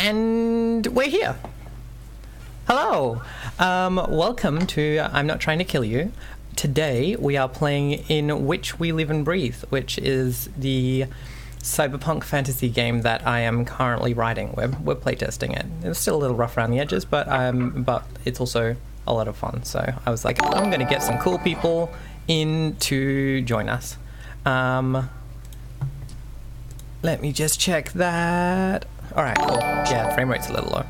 And we're here. Hello. Welcome to I'm Not Trying to Kill You. Today we are playing In Which We Live and Breathe, which is the cyberpunk fantasy game that I am currently writing. We're playtesting it. It's still a little rough around the edges, but it's also a lot of fun. So I was like, I'm going to get some cool people in to join us. Let me just check that. All right, cool. Yeah, frame rate's a little low.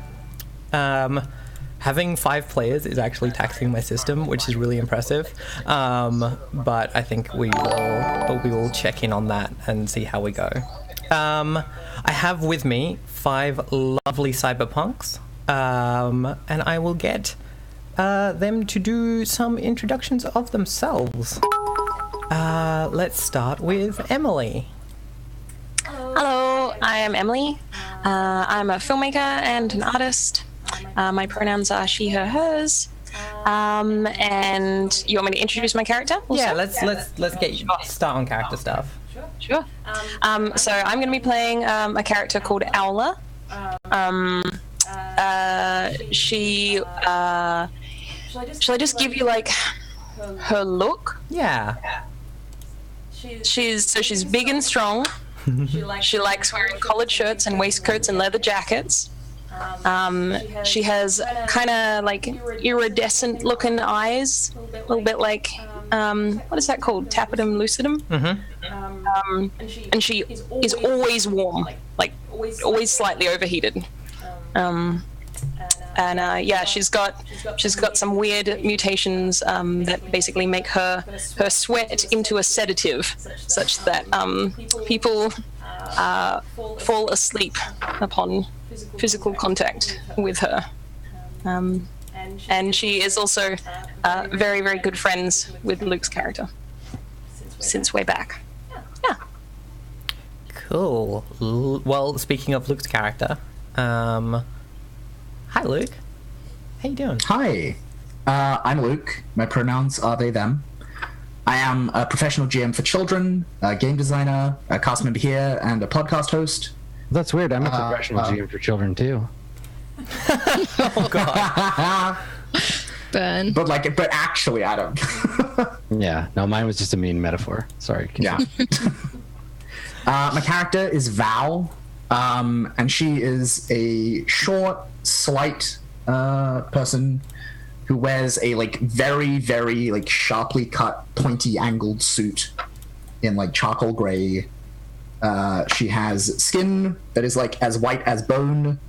Having 5 players is actually taxing my system, which is really impressive. But I think we will check in on that and see how we go. I have with me 5 lovely cyberpunks, and I will get them to do some introductions of themselves. Let's start with Emily. Hello, I am Emily. I'm a filmmaker and an artist. My pronouns are she, her, hers. And you want me to introduce my character also? Yeah, let's start on character stuff. Sure. So I'm going to be playing a character called Owler. Shall I just give you like her look? Yeah. She's big and strong. She likes wearing collared shirts and waistcoats and leather jackets. She has kind of like iridescent looking eyes, a little bit like what is that called? Tapetum lucidum. And she is always warm, like always slightly overheated. She's got some weird mutations that basically make her sweat into a sedative, such that people fall asleep upon physical contact with her. And she is also very, very good friends with Luke's character since way back. Yeah. Cool. Well, speaking of Luke's character, hi Luke. How you doing? Hi, I'm Luke. My pronouns are they, them. I am a professional GM for children, a game designer, a cast member here, and a podcast host. That's weird. I'm a professional GM for children too. Oh god. Burn. But actually, Adam. Yeah. No, mine was just a mean metaphor. Sorry. Yeah. My character is Val, and she is a short, slight person who wears a very, very sharply cut, pointy angled suit in charcoal gray. She has skin that is as white as bone,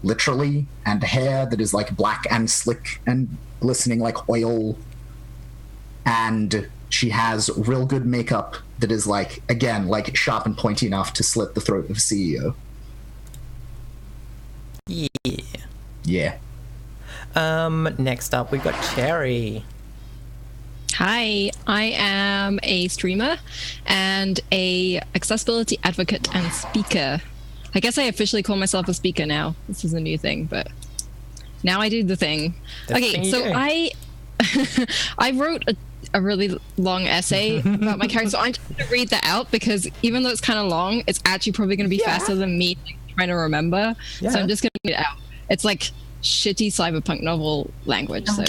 literally, and hair that is black and slick and glistening like oil. And she has real good makeup that is sharp and pointy enough to slit the throat of a CEO. Yeah. Next up, we've got Cherry. Hi, I am a streamer and a accessibility advocate and speaker. I guess I officially call myself a speaker now. This is a new thing, but now I do the thing. Okay, so I wrote a really long essay about my character, so I'm just going to read that out because even though it's kind of long, it's actually probably going to be faster than me trying to remember. Yeah. So I'm just going to read it out. It's shitty cyberpunk novel language. I'm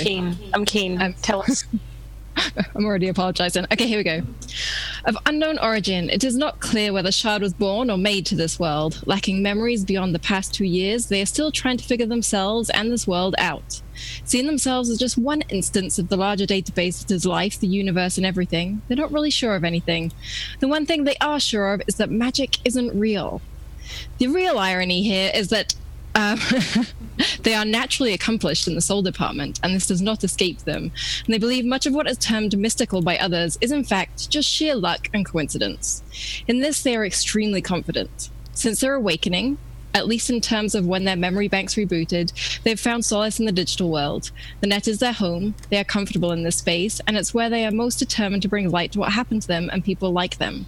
keen. Tell us. I'm already apologizing. Okay, here we go. Of unknown origin, it is not clear whether Shard was born or made to this world. Lacking memories beyond the past 2 years, they are still trying to figure themselves and this world out. Seeing themselves as just one instance of the larger database that is life, the universe, and everything, they're not really sure of anything. The one thing they are sure of is that magic isn't real. The real irony here is that they are naturally accomplished in the soul department, and this does not escape them. And they believe much of what is termed mystical by others is in fact just sheer luck and coincidence. In this, they are extremely confident. Since their awakening, at least in terms of when their memory banks rebooted, they've found solace in the digital world. The net is their home, they are comfortable in this space, and it's where they are most determined to bring light to what happened to them and people like them.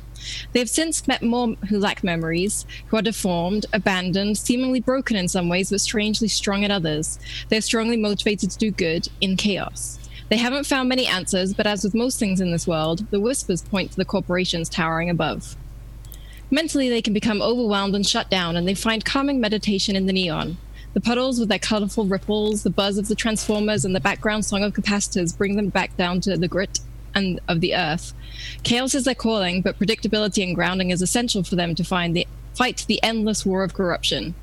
They have since met more who lack memories, who are deformed, abandoned, seemingly broken in some ways, but strangely strong in others. They are strongly motivated to do good in chaos. They haven't found many answers, but as with most things in this world, the whispers point to the corporations towering above. Mentally, they can become overwhelmed and shut down, and they find calming meditation in the neon. The puddles with their colorful ripples, the buzz of the transformers, and the background song of capacitors bring them back down to the grit and of the earth. Chaos is their calling, but predictability and grounding is essential for them to fight the endless war of corruption.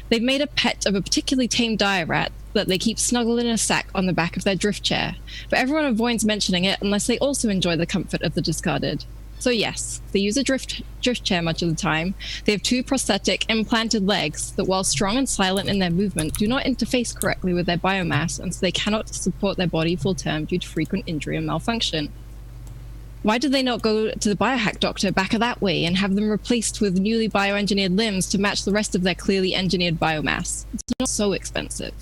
They've made a pet of a particularly tame dire rat that they keep snuggled in a sack on the back of their drift chair, but everyone avoids mentioning it unless they also enjoy the comfort of the discarded. So yes, they use a drift chair much of the time. They have 2 prosthetic implanted legs that, while strong and silent in their movement, do not interface correctly with their biomass, and so they cannot support their body full term due to frequent injury and malfunction. Why did they not go to the biohack doctor back that way and have them replaced with newly bioengineered limbs to match the rest of their clearly engineered biomass? It's not so expensive.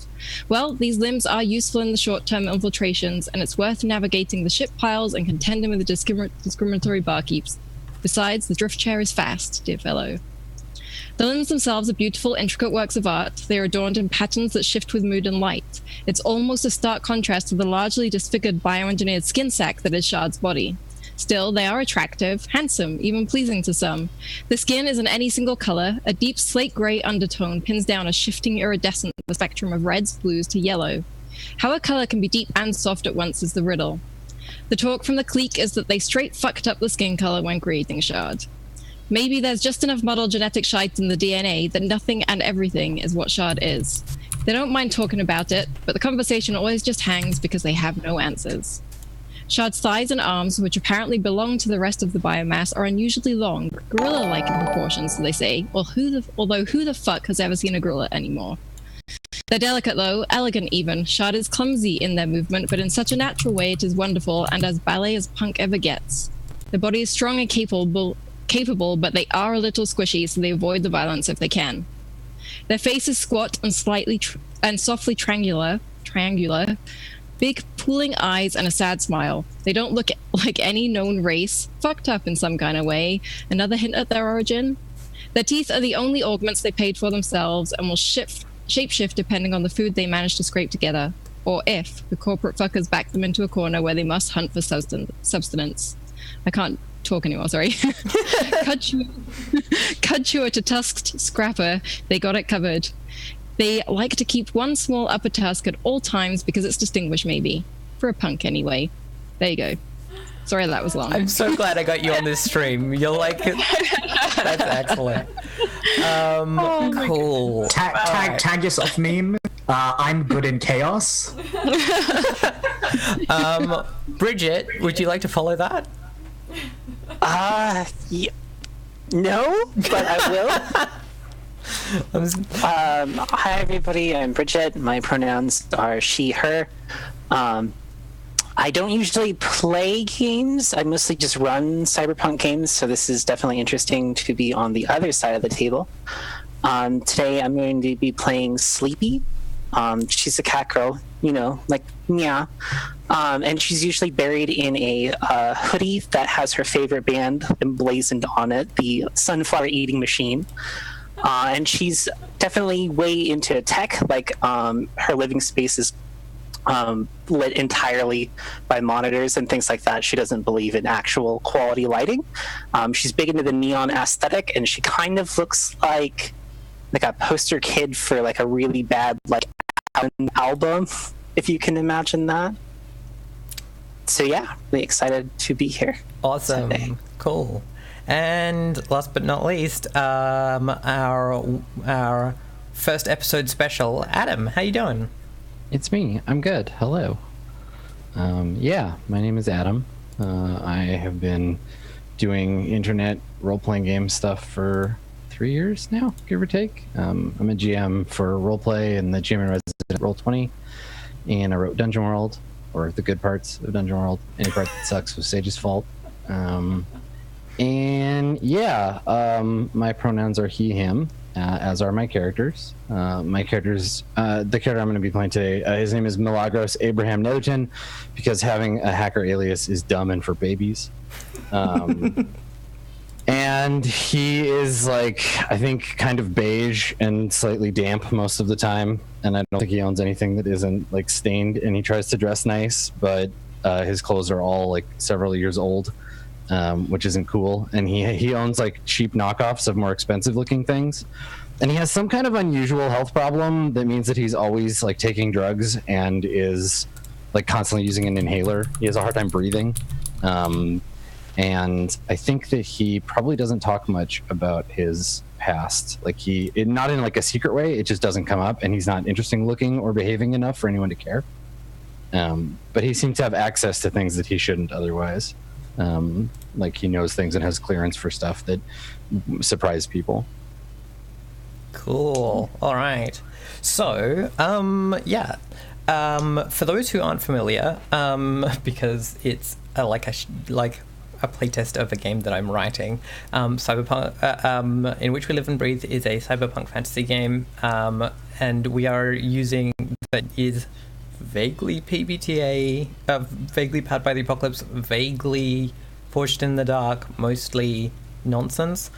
Well, these limbs are useful in the short-term infiltrations, and it's worth navigating the ship piles and contending with the discriminatory barkeeps. Besides, the drift chair is fast, dear fellow. The limbs themselves are beautiful, intricate works of art. They are adorned in patterns that shift with mood and light. It's almost a stark contrast to the largely disfigured bioengineered skin sack that is Shard's body. Still, they are attractive, handsome, even pleasing to some. The skin isn't any single color. A deep slate gray undertone pins down a shifting iridescent spectrum of reds, blues to yellow. How a color can be deep and soft at once is the riddle. The talk from the clique is that they straight fucked up the skin color when creating Shard. Maybe there's just enough muddled genetic shite in the DNA that nothing and everything is what Shard is. They don't mind talking about it, but the conversation always just hangs because they have no answers. Shard's thighs and arms, which apparently belong to the rest of the biomass, are unusually long, gorilla-like in proportions, so they say, although who the fuck has ever seen a gorilla anymore? They're delicate though, elegant even. Shard is clumsy in their movement, but in such a natural way it is wonderful, and as ballet as punk ever gets. Their body is strong and capable, but they are a little squishy, so they avoid the violence if they can. Their face is squat and softly triangular, big pooling eyes and a sad smile. They don't look like any known race, fucked up in some kind of way. Another hint at their origin? Their teeth are the only augments they paid for themselves and will shapeshift depending on the food they manage to scrape together, or if the corporate fuckers back them into a corner where they must hunt for sustenance. I can't talk anymore, sorry. Cudchua to tusked scrapper, they got it covered. They like to keep one small upper tusk at all times because it's distinguished, maybe. For a punk, anyway. There you go. Sorry that was long. I'm so glad I got you on this stream. You're like... That's excellent. Cool. Tag yourself meme. I'm good in chaos. Bridget, would you like to follow that? No, but I will. Hi everybody, I'm Bridget. My pronouns are she, her. I don't usually play games. I mostly just run cyberpunk games, so this is definitely interesting to be on the other side of the table. Today I'm going to be playing Sleepy. She's a cat girl, you know, like meow. And she's usually buried in a hoodie that has her favorite band emblazoned on it, the Sunflower Eating Machine. And she's definitely way into tech, like her living space is lit entirely by monitors and things like that. She doesn't believe in actual quality lighting. She's big into the neon aesthetic, and she kind of looks like a poster kid for like a really bad like album, if you can imagine that. So yeah, really excited to be here. Awesome. Today. Cool. And last but not least, our first episode special, Adam. How you doing? It's me. I'm good. Hello. Yeah, my name is Adam. I have been doing internet role-playing game stuff for 3 years now, give or take. I'm a GM for roleplay and the GM and Resident Roll20, and I wrote Dungeon World, or the good parts of Dungeon World. Any part that sucks was Sage's fault. And yeah, my pronouns are he, him, as are my characters. The character I'm going to be playing today, his name is Milagros Abraham Netherton, because having a hacker alias is dumb and for babies. And he is like, I think, kind of beige and slightly damp most of the time. And I don't think he owns anything that isn't like stained, and he tries to dress nice, but his clothes are all like several years old. which isn't cool. And he owns like cheap knockoffs of more expensive looking things. And he has some kind of unusual health problem that means that he's always like taking drugs and is like constantly using an inhaler. He has a hard time breathing. And I think that he probably doesn't talk much about his past. Like not in like a secret way, it just doesn't come up, and he's not interesting looking or behaving enough for anyone to care. But he seems to have access to things that he shouldn't otherwise. Like he knows things and has clearance for stuff that surprise people. Cool. All right. So, for those who aren't familiar, because it's like a playtest of a game that I'm writing, Cyberpunk, in which we live and breathe, is a cyberpunk fantasy game, and we are using that is vaguely PBTA, vaguely powered by the apocalypse, vaguely forged in the dark, mostly nonsense.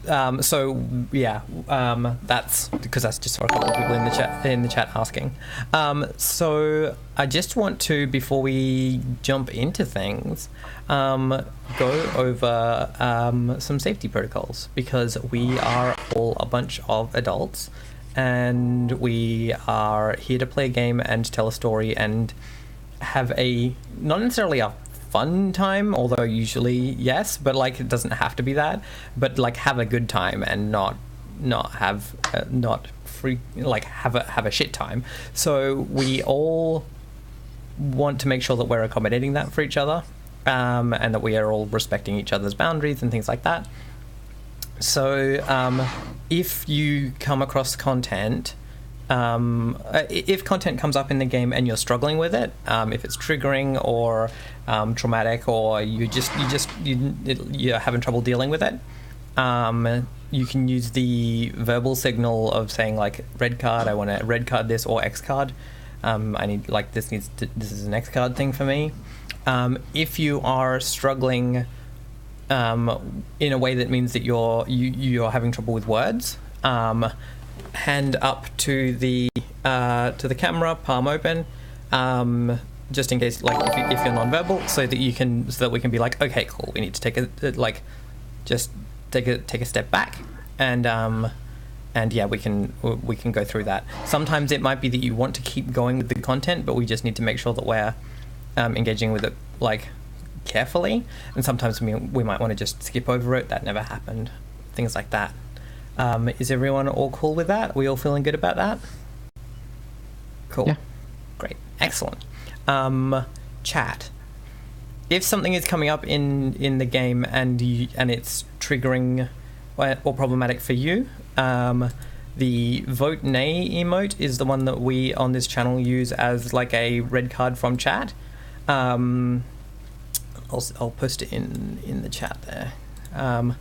That's because I just saw a couple of people in the chat asking. So I just want to, before we jump into things, go over some safety protocols, because we are all a bunch of adults and we are here to play a game and tell a story and have not necessarily a fun time, although usually yes, but like it doesn't have to be that, but like have a good time and not have have a shit time. So we all want to make sure that we're accommodating that for each other, and that we are all respecting each other's boundaries and things like that. So if you come across content, if content comes up in the game and you're struggling with it, if it's triggering or traumatic, or you're having trouble dealing with it, you can use the verbal signal of saying like red card, I want to red card this, or X card. I need this is an X card thing for me. If you are struggling in a way that means that you're having trouble with words, hand up to the camera, palm open, just in case, like if you're non-verbal, so that we can be like, okay, cool, we need to take a step back, and yeah, we can go through that. Sometimes it might be that you want to keep going with the content, but we just need to make sure that we're engaging with it like carefully, and sometimes we might want to just skip over it. That never happened, things like that. Is everyone all cool with that? Are we all feeling good about that? Cool. Yeah. Great. Excellent. Chat. If something is coming up in the game and it's triggering or problematic for you, the vote nay emote is the one that we on this channel use as like a red card from chat. I'll post it in the chat there. And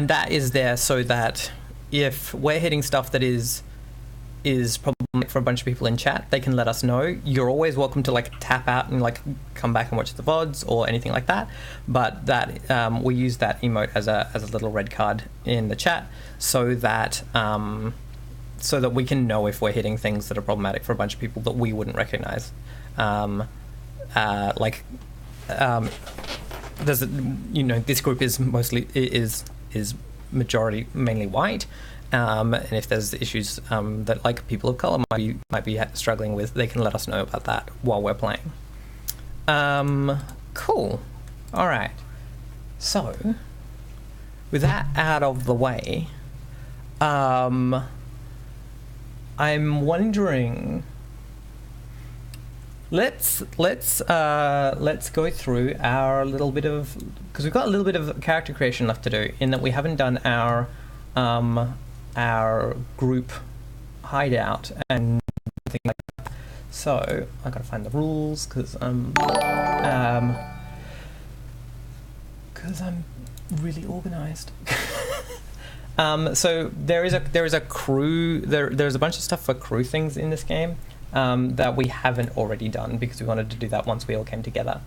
that is there so that if we're hitting stuff that is problematic for a bunch of people in chat, they can let us know. You're always welcome to like tap out and like come back and watch the VODs or anything like that, but that we use that emote as a little red card in the chat so that we can know if we're hitting things that are problematic for a bunch of people that we wouldn't recognize. There's this group is majority mainly white, and if there's issues that like people of color might be struggling with, they can let us know about that while we're playing. Cool. All right. So with that out of the way, I'm wondering. Let's go through our little bit of, because we've got a little bit of character creation left to do, in that we haven't done our group hideout and things like that. So I gotta find the rules because I'm really organized. So there is a crew. There's a bunch of stuff for crew things in this game. That we haven't already done because we wanted to do that once we all came together.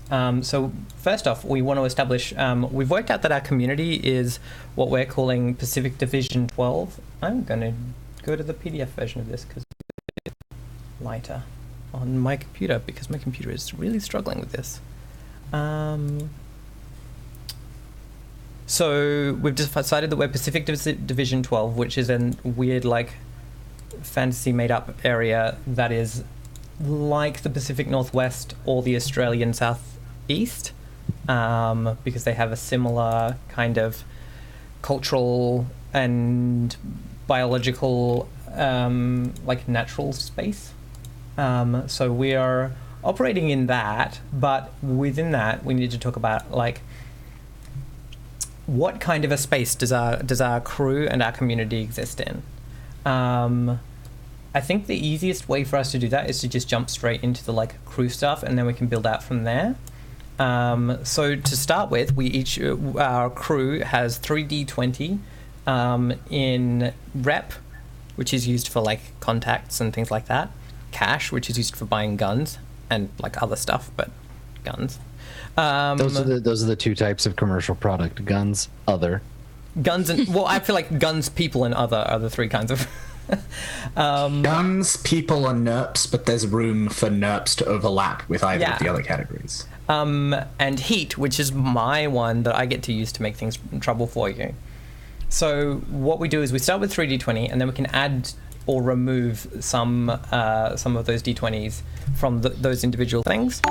So first off, we want to establish, we've worked out that our community is what we're calling Pacific Division 12. I'm going to go to the PDF version of this because it's lighter on my computer, because my computer is really struggling with this. So we've decided that we're Pacific Division 12, which is a weird, like, fantasy made-up area that is like the Pacific Northwest or the Australian Southeast, because they have a similar kind of cultural and biological, like, natural space. So we are operating in that, but within that, we need to talk about, like, what kind of a space does our crew and our community exist in? I think the easiest way for us to do that is to just jump straight into the, like, crew stuff, and then we can build out from there. So to start with, our crew has 3d20 in rep, which is used for, like, contacts and things like that. Cash, which is used for buying guns and, like, other stuff, but guns. Those are the two types of commercial product: guns, other. Guns and, well, I feel like guns, people, and other are the three kinds of. Guns, people, and NERPs, but there's room for NERPs to overlap with either of the other categories. And heat, which is my one that I get to use to make things trouble for you. So what we do is we start with 3d20, and then we can add or remove some of those d20s from those individual things.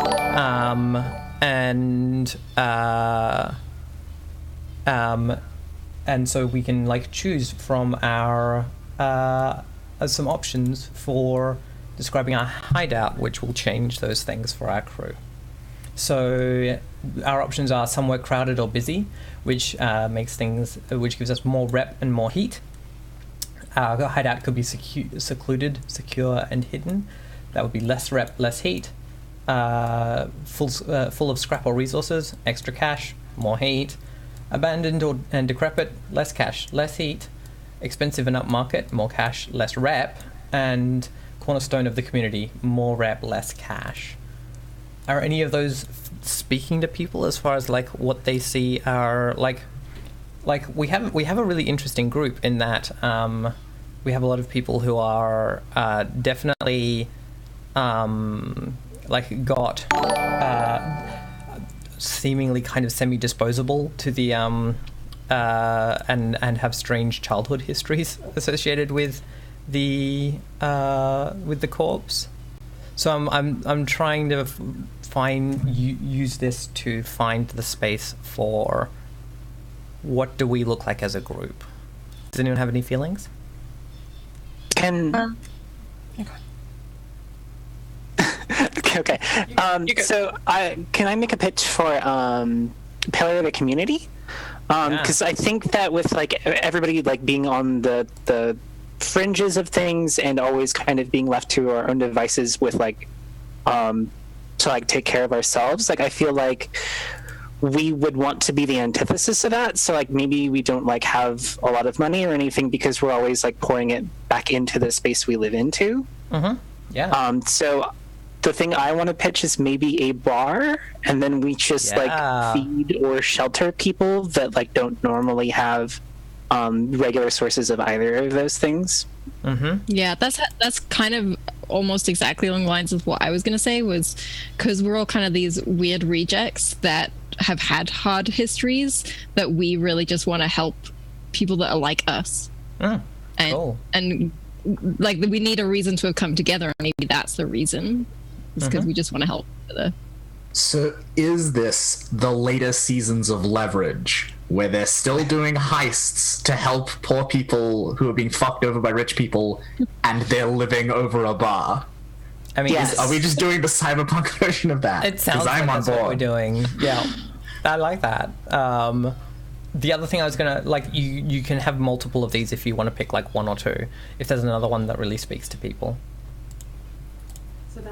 And so we can, like, choose from our some options for describing our hideout, which will change those things for our crew. So our options are somewhere crowded or busy, which gives us more rep and more heat. Our hideout could be secluded, secure, and hidden. That would be less rep, less heat. Full of scrap or resources, extra cash, more heat. Abandoned and decrepit, less cash, less heat. Expensive and upmarket, more cash, less rep. And cornerstone of the community, more rep, less cash. Are any of those speaking to people as far as, like, what they see are like we have a really interesting group in that we have a lot of people who are definitely like got seemingly kind of semi-disposable to the and have strange childhood histories associated with the corpse. So I'm trying to use this to find the space for what do we look like as a group. Does anyone have any feelings? Okay. So can I make a pitch for Paleo the community? Because I think that with, like, everybody, like, being on the fringes of things and always kind of being left to our own devices with, like, to, like, take care of ourselves, like, I feel like we would want to be the antithesis of that. So, like, maybe we don't, like, have a lot of money or anything because we're always, like, pouring it back into the space we live into. Yeah. So the thing I want to pitch is maybe a bar, and then we just like feed or shelter people that, like, don't normally have regular sources of either of those things. Yeah, that's kind of almost exactly along the lines of what I was going to say, was because we're all kind of these weird rejects that have had hard histories that we really just want to help people that are like us. Cool. And like, we need a reason to have come together, and maybe that's the reason. It's because we just want to help each other. So is this the later seasons of Leverage, where they're still doing heists to help poor people who are being fucked over by rich people, and they're living over a bar? I mean, Yes. Are we just doing the cyberpunk version of that? it sounds 'Cause like I'm on that's what we're board. doing. Yeah, I like that. The other thing I was gonna, like, you can have multiple of these if you want to pick, like, one or two, if there's another one that really speaks to people.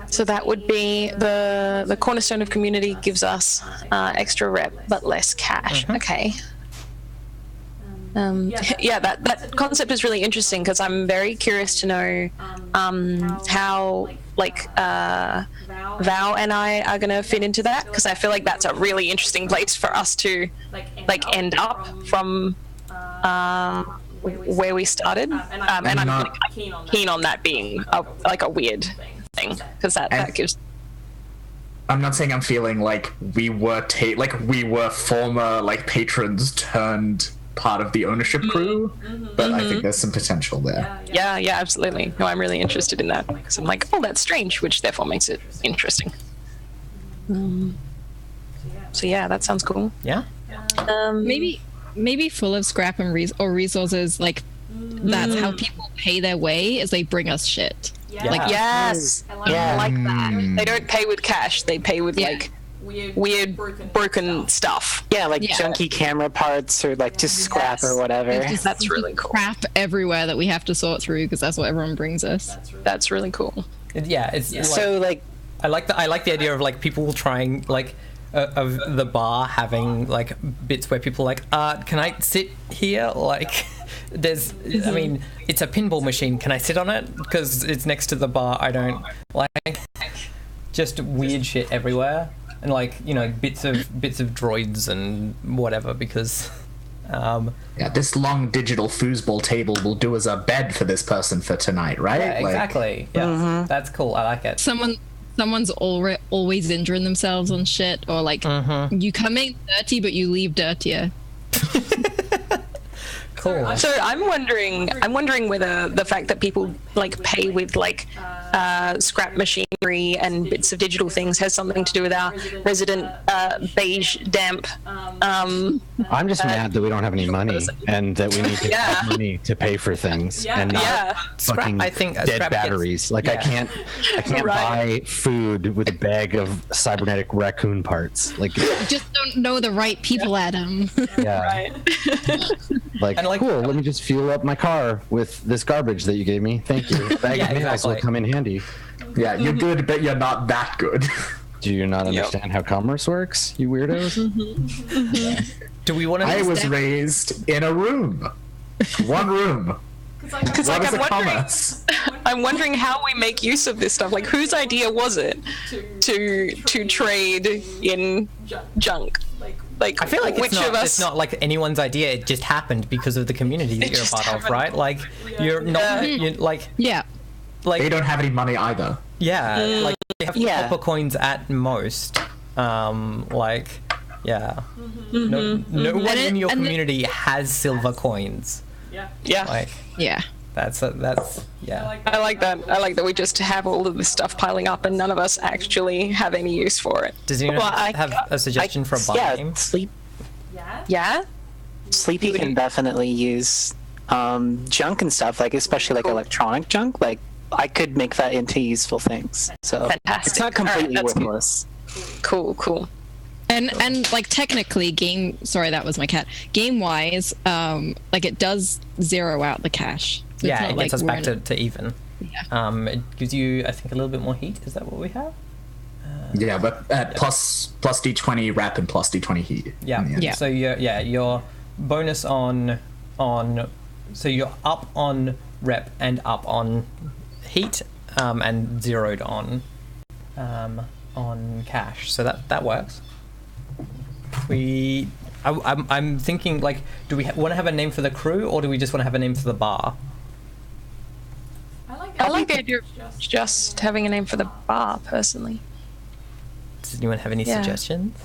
So that would be the cornerstone of community gives us extra rep but less cash. Okay. Yeah, that concept is really interesting because I'm very curious to know how, like, Val and I are going to fit into that, because I feel like that's a really interesting place for us to, like, end up from where we started. And I'm not- keen on that being a weird thing, because that gives. I'm not saying I'm feeling like we were former like patrons turned part of the ownership crew, but I think there's some potential there. Yeah, absolutely. No, I'm really interested in that because I'm like, oh, that's strange, which therefore makes it interesting. So yeah, that sounds cool. Yeah. Maybe full of scrap and resources. Like that's how people pay their way, is they bring us shit. Yeah. Like Yes, I like that. They don't pay with cash; they pay with like weird broken stuff. Yeah, like junky camera parts or like just scrap or whatever. That's really cool. crap everywhere that we have to sort through because that's what everyone brings us. That's really cool. Yeah. It's like, So like, I like the idea of like people trying like of the bar having like bits where people are like, can I sit here? Like, I mean, it's a pinball machine. Can I sit on it? Because it's next to the bar. I don't like just weird shit everywhere, and like, you know, bits of droids and whatever. Because Yeah, this long digital foosball table will do as a bed for this person for tonight, right? yeah, exactly. Yeah, that's cool. I like it. Someone's always injuring themselves on shit, or like you come in dirty but you leave dirtier. Cool. So I'm wondering whether the fact that people like pay with like scrap machinery and bits of digital things has something to do with our resident beige damp. I'm just mad that we don't have any money and that we need to have money to pay for things and not fucking I think dead scrap batteries. Gets, I can't buy food with a bag of cybernetic raccoon parts. Like, You just don't know the right people, Adam. yeah, like, And, like, cool. Let me just fuel up my car with this garbage that you gave me. Thank you. A bag of nails exactly. will come in handy. Yeah, you're good, but you're not that good. Do you not understand how commerce works, you weirdos? Do we want to? I was raised in a room. One room. Because What like is a commerce? I'm wondering how we make use of this stuff. Like, whose idea was it to trade in junk? Like, I feel like which it's of us? it's not like anyone's idea. It just happened because of the community that you're a just part of, happened. right? Like, you're not you're, like Yeah. They don't have any money either. like they have copper coins at most. Like, yeah. No one in your community has silver coins. Yeah, Like, Yeah. that's yeah. I like that. I like that we just have all of this stuff piling up and none of us actually have any use for it. Does anyone have a suggestion for a bar name? Yeah. Sleepy can definitely use junk and stuff, like especially like electronic junk. Like I could make that into useful things. So Fantastic. it's not completely Alright, that's good. worthless. Cool. And like technically that was my cat. Game wise, like it does zero out the cash. So it's Yeah, not it like gets us we're back in to even. Yeah. It gives you, I think, a little bit more heat. Is that what we have? Yeah, but at plus d20 rep and plus d20 heat. Yeah. Yeah. So your bonus on so you're up on rep and up on heat, and zeroed on cash. So that works. I'm thinking, like, do we want to have a name for the crew, or do we just want to have a name for the bar? I like the idea of just having a name for the bar, personally. Does anyone have any suggestions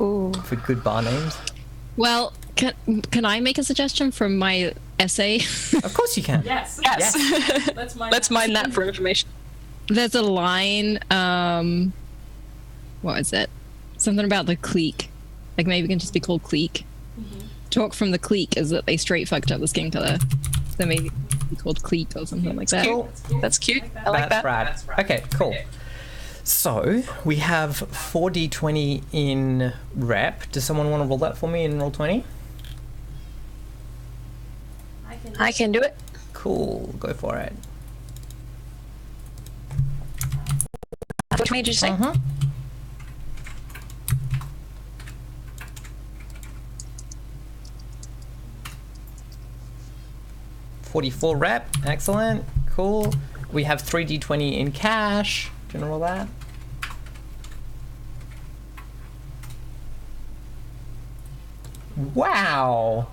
Ooh. for good bar names? Well, can I make a suggestion from my essay? Of course you can. Yes. Let's mine that for information. There's a line, what is it? Something about the clique. Like maybe it can just be called Clique. Talk from the clique is that they straight fucked up the skin color. So maybe it could be called Clique or something like that. Cool. That's cute. I like that. Rad. Okay, cool. So we have 4d20 in rep. Does someone want to roll that for me in roll 20? I can do it. Cool, go for it. Which made you say? 44 rep, excellent, cool. We have 3d20 in cash. Do you want to roll that? Wow.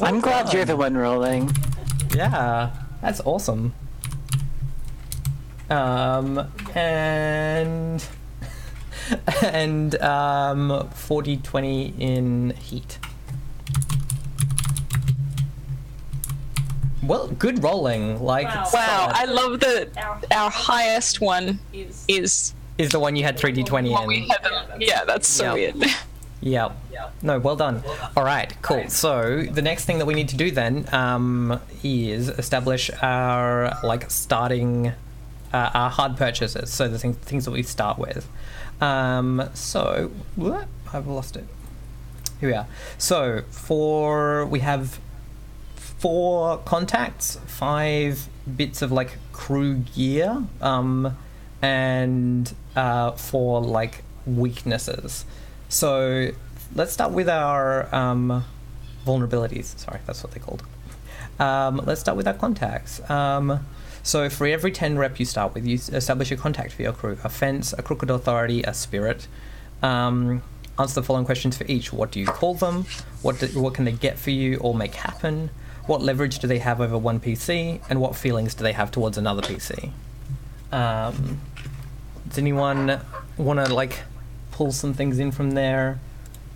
I'm Well glad you're done. the one rolling. Yeah, that's awesome. And and 40-20 in heat. Well, good rolling. Like, Wow, solid. I love that our highest one is Is the one you had 3d20 what in. we had. Yeah, that's so Yeah. weird. Yeah. No, well done. All right, cool. So the next thing that we need to do then is establish our starting our hard purchases. So the things that we start with. So what? I've lost it. Here we are. So we have 4 contacts, 5 bits of crew gear, and 4 weaknesses. So let's start with our vulnerabilities. Sorry, that's what they're called. Let's start with our contacts. So for every 10 rep you start with, you establish a contact for your crew: a fence, a crooked authority, a spirit. Answer the following questions for each. What do you call them? What can they get for you or make happen? What leverage do they have over one PC? And what feelings do they have towards another PC? Does anyone want to pull some things in from there?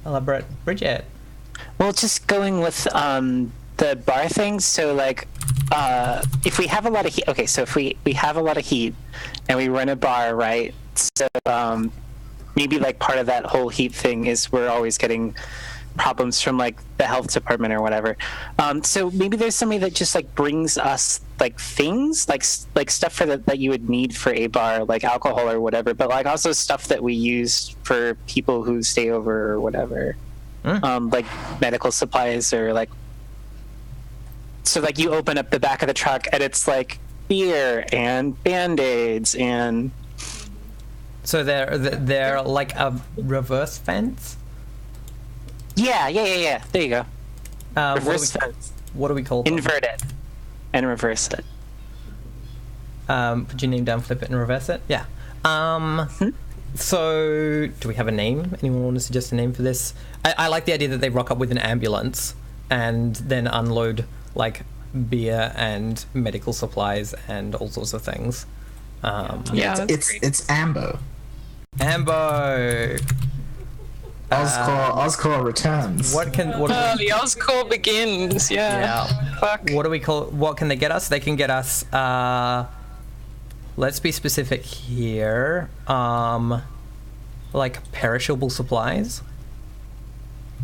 Elaborate, Bridget. Well, just going with the bar thing. So if we have a lot of heat, okay, so if we have a lot of heat and we run a bar, right? So maybe part of that whole heat thing is we're always getting problems from the health department or whatever. So maybe there's somebody that just brings us things like stuff for that you would need for a bar, like alcohol or whatever, but also stuff that we use for people who stay over or whatever. Like medical supplies or so you open up the back of the truck and it's beer and band-aids and So they're like a reverse fence. yeah. There you go. Reverse What fence. do we call them? Invert it and reverse it. Put your name down, flip it, and reverse it. Yeah. So, do we have a name? Anyone want to suggest a name for this? I like the idea that they rock up with an ambulance and then unload beer and medical supplies and all sorts of things. Yeah, It's Ambo. Ambo. Oscar returns. What the Oscorp begins. Yeah. Fuck. What can they get us? They can get us. Let's be specific here. Perishable supplies.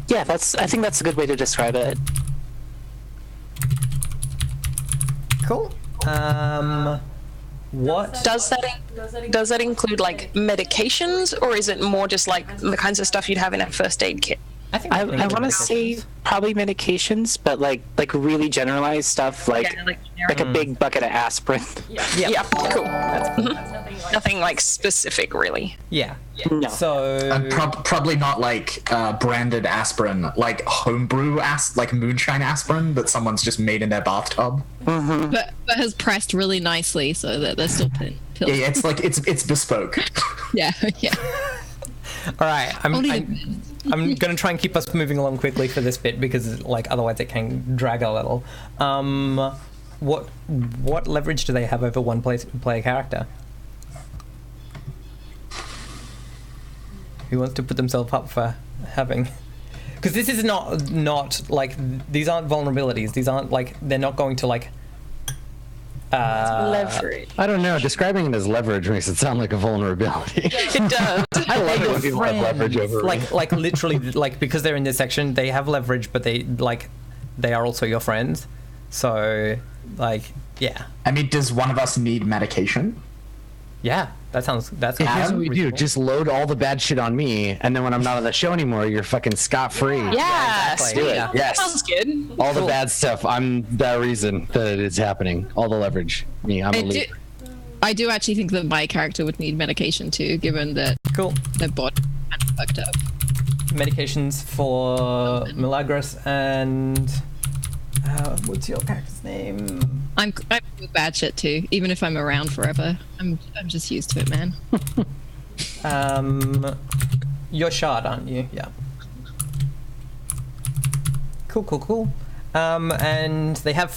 Yeah, I think that's a good way to describe it. Cool. What Does that include medications, or is it more just the kinds of stuff you'd have in a first aid kit? I think I want to say probably medications, but like really generalized stuff, like a big bucket of aspirin. Yeah. Cool. That's cool. Nothing specific, really. Yeah. No. So Probably not branded aspirin, homebrew moonshine aspirin that someone's just made in their bathtub. But has pressed really nicely so that they're still pills. Yeah, it's bespoke. Yeah. all right, I'm gonna try and keep us moving along quickly for this bit because otherwise it can drag a little. What leverage do they have over one player character? Who wants to put themselves up for having? Because this is not these aren't vulnerabilities. These aren't they're not going to Leverage. I don't know. Describing it as leverage makes it sound like a vulnerability. It does. I love it when people have leverage over me. literally because they're in this section, they have leverage, but they are also your friends. So yeah. I mean, does one of us need medication? Yeah, that's Here's what we do: just load all the bad shit on me, and then when I'm not on the show anymore, you're fucking scot-free. Yeah, exactly. sweet. Yeah. Yes. Sounds good. All the bad stuff. I'm the reason that it's happening. All the leverage. Me, I'm a lead. I do actually think that my character would need medication too, given that Cool. their body is fucked up. Medications for Milagros and what's your character's name? I'm with bad shit too, even if I'm around forever. I'm just used to it, man. You're Shard, aren't you? Yeah. Cool. And they have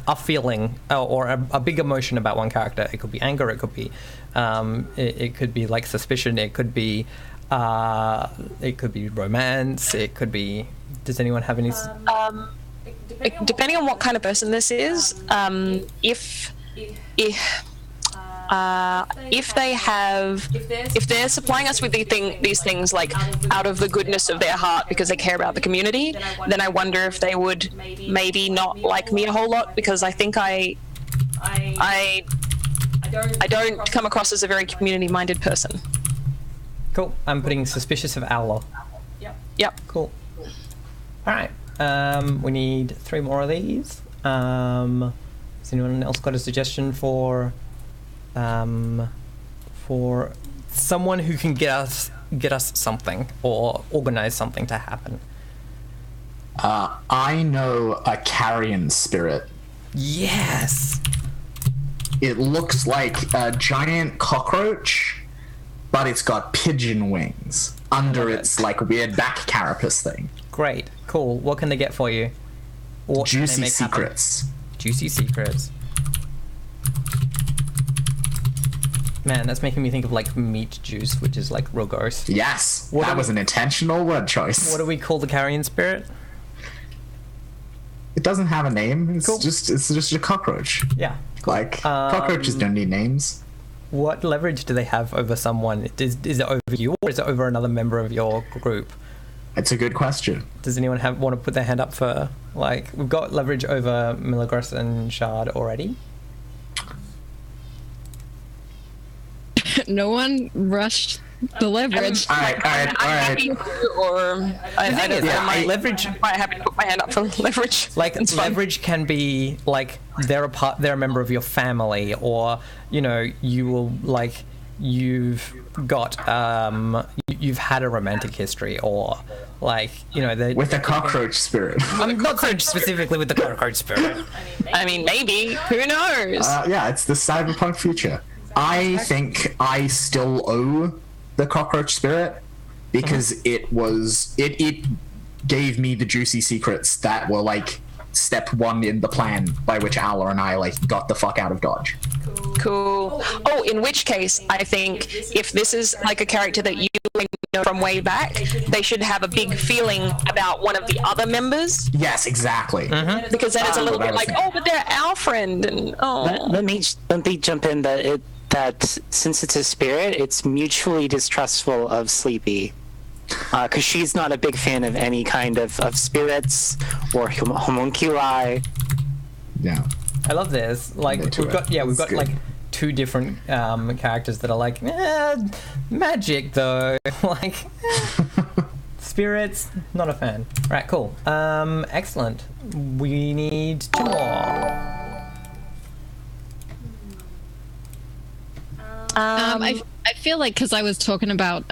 a feeling or a big emotion about one character. It could be anger. It could be, it could be like suspicion. It could be romance. It could be. Does anyone have any? Depending on what kind of person this is, if they're supplying us with these things like out of the goodness of their heart because they care about the community, then I wonder if they would maybe not like me a whole lot, because I think I don't come across as a very community-minded person. Cool. I'm putting suspicious of Owler. Yep. Cool. All right. We need 3 more of these. Has anyone else got a suggestion for someone who can get us something or organize something to happen? I know a carrion spirit. Yes. It looks like a giant cockroach, but it's got pigeon wings under its like weird back carapace thing. Great. Cool. What can they get for you? What Juicy secrets. Juicy secrets. Man, that's making me think of like meat juice, which is like real gross. Yes, that was an intentional word choice. What do we call the carrion spirit? It doesn't have a name. It's cool. just a cockroach. Yeah. Cool. Like cockroaches don't need names. What leverage do they have over someone? Is it over you, or is it over another member of your group? It's a good question. Does anyone want to put their hand up for, like, we've got leverage over Milagros and Shard already? No one rushed the leverage. All right. Happy leverage. Quite happy to put my hand up for leverage. Like, leverage can be like they're a member of your family, or you will like you've got you've had a romantic history, or like with the cockroach spirit. I'm not so specifically with the cockroach spirit. I mean, maybe. Who knows? Yeah, it's the cyberpunk future. I think I still owe the cockroach spirit because it gave me the juicy secrets that were like step 1 in the plan by which Owler and I like got the fuck out of Dodge. Cool. Oh, in which case, I think if this is like a character that you know from way back, they should have a big feeling about one of the other members. Yes, exactly. Mm-hmm. Because then it's a little bit like, oh, but they're our friend, and Let me jump in that since it's a spirit, it's mutually distrustful of Sleepy. Because she's not a big fan of any kind of spirits or homunculi. Yeah. I love this. Like we've got like 2 different characters that are like magic though. Like spirits, not a fan. Right, cool. Excellent. We need 2 more. I feel like because I was talking about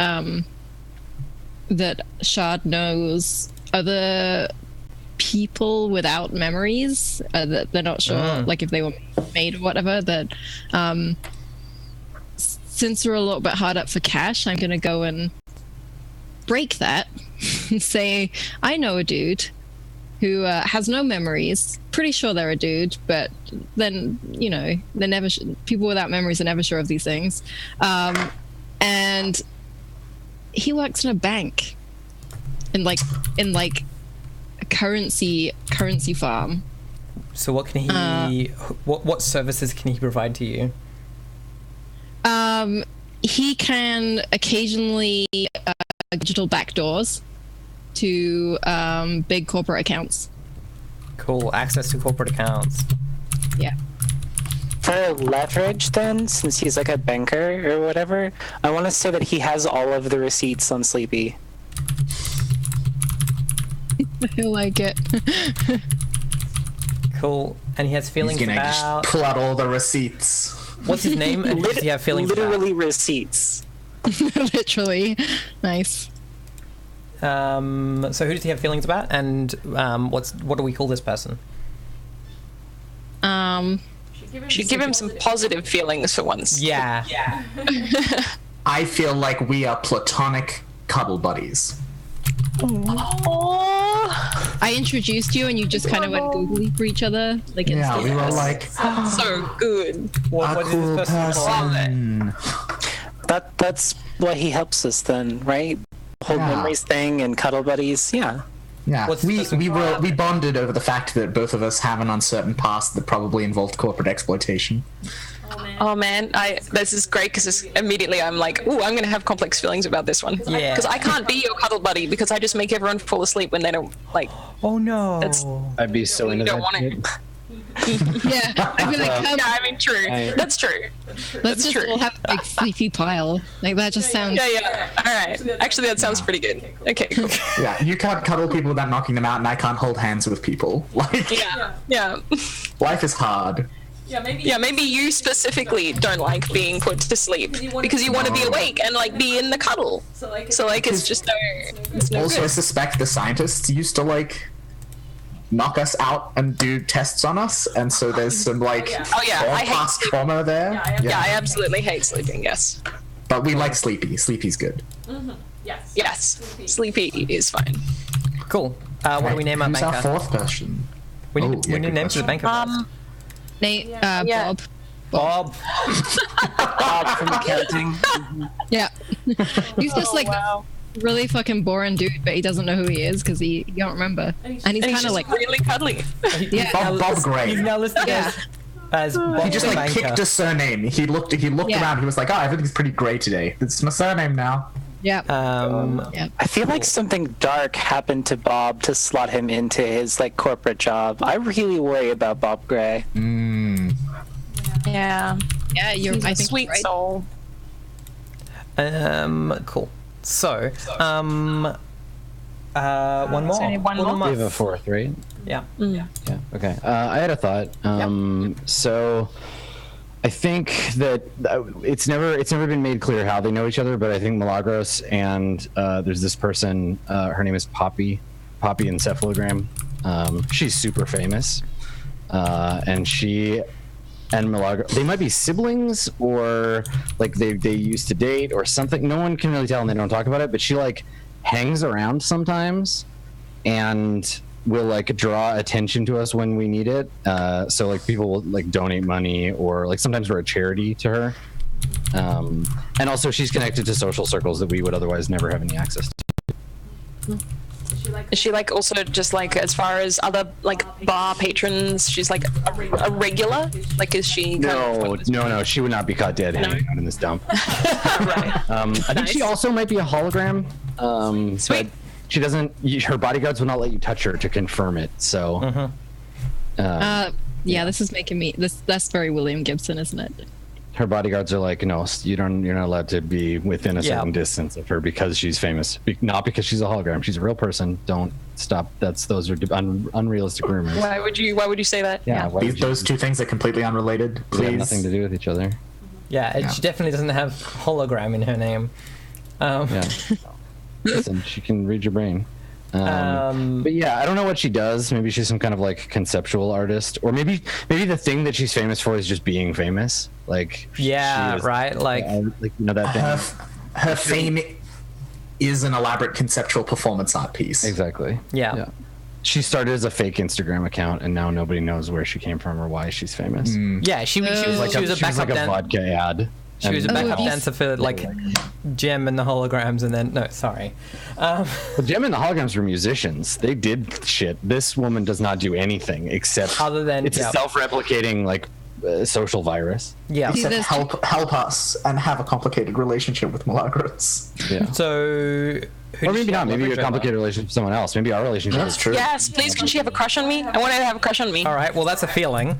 that Shard knows other people without memories, that they're not sure like if they were made or whatever, that since we're a little bit hard up for cash, I'm gonna go and break that and say I know a dude who has no memories, pretty sure they're a dude, but then they're never people without memories are never sure of these things, and he works in a bank in like a currency farm. So what can he what services can he provide to you? He can occasionally digital backdoors to big corporate accounts. Cool. Access to corporate accounts. Yeah. For leverage, then, since he's like a banker or whatever, I want to say that he has all of the receipts on Sleepy. I like it. Cool. And he has feelings He's gonna about... just pull out all the receipts. What's his name? And does he have feelings Literally receipts. Literally. Nice. So who does he have feelings about? And what do we call this person? should give him some positive feelings for once. Yeah. I feel like we are platonic cuddle buddies. Aww. I introduced you and you just kind of went googly for each other. Like Yeah, instantly. we were like, So good. What a is cool this person called? person. That's why he helps us then, right? Whole Yeah. memories thing and cuddle buddies. Yeah. Yeah, What's the person we bonded over the fact that both of us have an uncertain past that probably involved corporate exploitation. Oh man, this is great because immediately I'm like, ooh, I'm gonna have complex feelings about this one. Yeah. Because I can't be your cuddle buddy because I just make everyone fall asleep when they don't like. Oh no. That's- I'd be so You into don't that want it. shit. Yeah, I feel like Yeah, I mean, true. That's true. let's just true. all have a big sleepy pile. Like that just sounds. Yeah. All right. Actually, that sounds pretty good. Okay. Cool. Yeah, you can't cuddle people without knocking them out, and I can't hold hands with people. Like, Yeah. life is hard. Yeah, maybe you specifically don't like being put to sleep because you want to be awake and like be in the cuddle. So like it's just no. It's no Also, I good. suspect the scientists used to like knock us out and do tests on us, and so there's some like Oh, yeah, I hate past sleep. trauma there. Yeah, I absolutely hate sleeping. Yes. But we like Sleepy. Sleepy's good. Yes. Sleepy is fine. Cool. What do we name our Who's our banker? fourth person? We need, Oh, yeah, we need good names for the question. banker. Nate, Yeah. Bob. Bob. Bob from accounting. Yeah. He's just like really fucking boring dude, but he doesn't know who he is because he can't remember. And he's And he's kind of just like, really cuddly. yeah. Bob Gray. He's now listed Yeah. as Bob He just the like banker. picked a surname. He looked Yeah. around. He was like, "Oh, everything's pretty grey today. It's my surname now." Yeah. Um, I feel like something dark happened to Bob to slot him into his like corporate job. I really worry about Bob Gray. Yeah. Yeah, you're. He's I a think sweet you're right. soul. cool. So, one more. only one more? We have a fourth, right? Yeah. Yeah. Okay. I had a thought. So, I think that it's never been made clear how they know each other, but I think Milagros and there's this person. Her name is Poppy Encephalogram. She's super famous, and she and Milagros, they might be siblings or like they used to date or something. No one can really tell, and they don't talk about it. But she like hangs around sometimes, and will like draw attention to us when we need it. So like people will like donate money or like sometimes we're a charity to her. And also she's connected to social circles that we would otherwise never have any access to. Is she like also just like as far as other like bar patrons? She's like a regular. Like is she? No, she would not be caught dead hanging out in this dump. Right. I think she Nice. also might be a hologram. Sweet. But she doesn't. Her bodyguards will not let you touch her to confirm it. So. Yeah, this is making me. That's very William Gibson, isn't it? Her bodyguards are like, no, you're not allowed to be within a certain distance of her because she's famous, not because she's a hologram. She's a real person. Don't stop. Those are unrealistic rumors. Why would you say that? Why would you- Those two things are completely unrelated. they Please. have nothing to do with each other. Yeah, she definitely doesn't have hologram in her name. Yeah. Listen, she can read your brain. But yeah, I don't know what she does. Maybe she's some kind of like conceptual artist, or maybe the thing that she's famous for is just being famous. Like Yeah, she is- right. Like like you know that thing. Her fame is an elaborate conceptual performance art piece. Exactly. Yeah. She started as a fake Instagram account, and now nobody knows where she came from or why she's famous. yeah, she was a She was backup like a dancer. vodka ad. She was a And backup now- dancer for like Gem and the holograms, and then no, sorry. Well, Gem and the holograms were musicians. They did shit. This woman does not do anything except Other than- it's yeah. a self-replicating like social virus. Yeah. See, Except there's help us and have a complicated relationship with Milagros. Yeah. So, who Or does maybe she not. have Maybe a leverage over? complicated relationship with someone else. Maybe our relationship. That's true. Yes, please. Can she have a crush on me? I want her to have a crush on me. All right. Well, that's a feeling.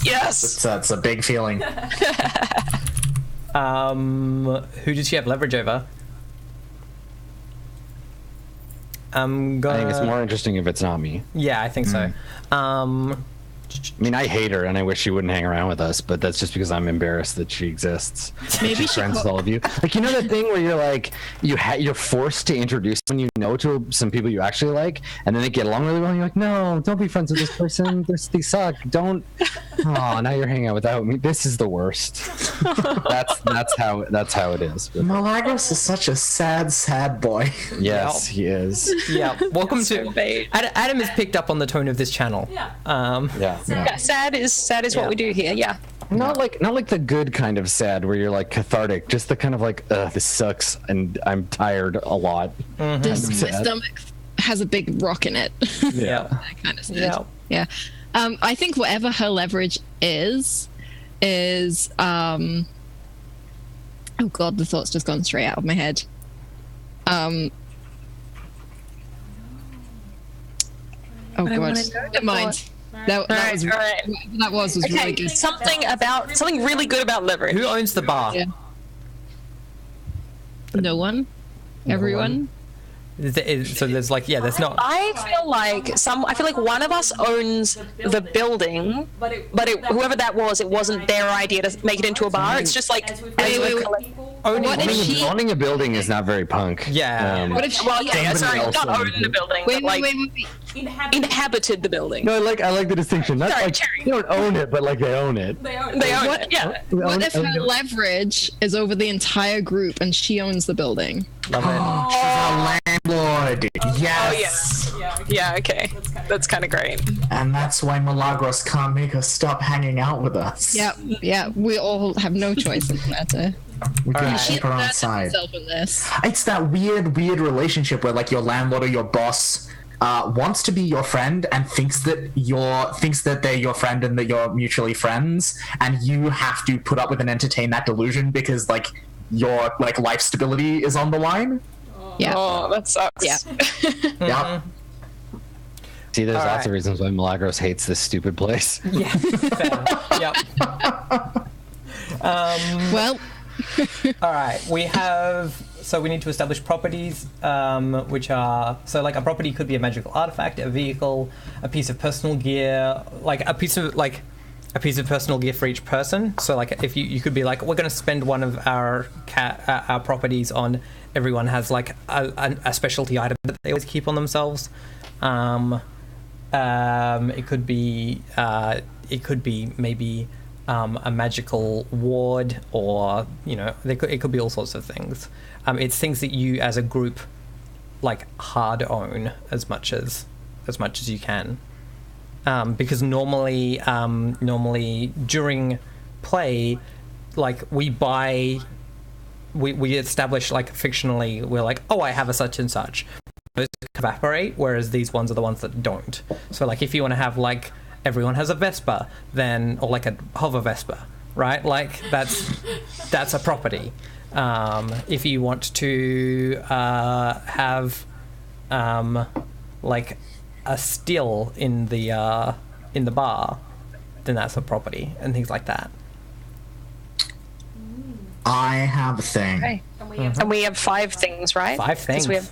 Yes. It's a big feeling. Who did she have leverage over? I'm I gonna. think it's more interesting if it's not me. Yeah, I think so. I mean, I hate her, and I wish she wouldn't hang around with us. But that's just because I'm embarrassed that she exists. Maybe She's she friends with all of you. Like you know that thing where you're like you're forced to introduce someone you know to some people you actually like, and then they get along really well. And you're like, no, don't be friends with this person. They suck. Don't Oh, now you're hanging out without me. This is the worst. That's how it is. Milagros is such a sad boy. Yes, he is. Yeah. Welcome So to bait. Adam has picked up on the tone of this channel. Yeah. Yeah. Yeah, sad is Yeah. what we do here. Yeah. Not like the good kind of sad where you're like cathartic. Just the kind of like, this sucks and I'm tired a lot. This, my sad. stomach has a big rock in it. Yeah. That kind of sad. Yeah. Yeah. I think whatever her leverage is oh god, the thought's just gone straight out of my head. Oh I god, wanna know never mind. That was Alright. that was Okay, really good. something really good about leverage. Who owns the bar? Yeah. No one, everyone. So there's like, yeah, there's not. I feel like one of us owns the building, but whoever that was, it wasn't their idea to make it into a bar. It's just like Wait. What if she? Owning a building is not very punk. Yeah. What if she? well, yeah, sorry, else not owns owned the it. building, Wait, but like wait. inhabited the building. No, I like the distinction. Not Sorry, like Cherry. they don't own it, but like they own it. They own They own What- it. Yeah. What if her leverage is over the entire group and she owns the building? Love it. She's a landlord. Yes. Yeah. Yeah. Okay. That's kind of great. And that's why Milagros can't make us stop hanging out with us. Yeah. We all have no choice in the matter. We can Alright. keep her on That's side. himself in this. It's that weird relationship where like your landlord or your boss wants to be your friend and thinks that they're your friend and that you're mutually friends, and you have to put up with and entertain that delusion because like your like life stability is on the line. Yeah. Oh, that sucks. Yeah. Yep. See, there's All lots right. of reasons why Milagros hates this stupid place. Yeah. Fair. Yep. Well, All right. We need to establish properties, which are like a property could be a magical artifact, a vehicle, a piece of personal gear, like a piece of personal gear for each person. So like if you could be like, we're going to spend one of our properties on everyone has like a specialty item that they always keep on themselves. It could be maybe a magical ward, or it could be all sorts of things. It's things that you as a group like hard own as much as you can, because normally during play, like we establish like fictionally, we're like, oh, I have a such and such. Those evaporate, whereas these ones are the ones that don't. So like if you want to have like everyone has a Vespa, then, or like a hover Vespa, right? Like that's a property. If you want to have like a still in the bar, then that's a property, and things like that. I have a thing. Okay. And we have 5 things, right? 5 things. 'Cause we have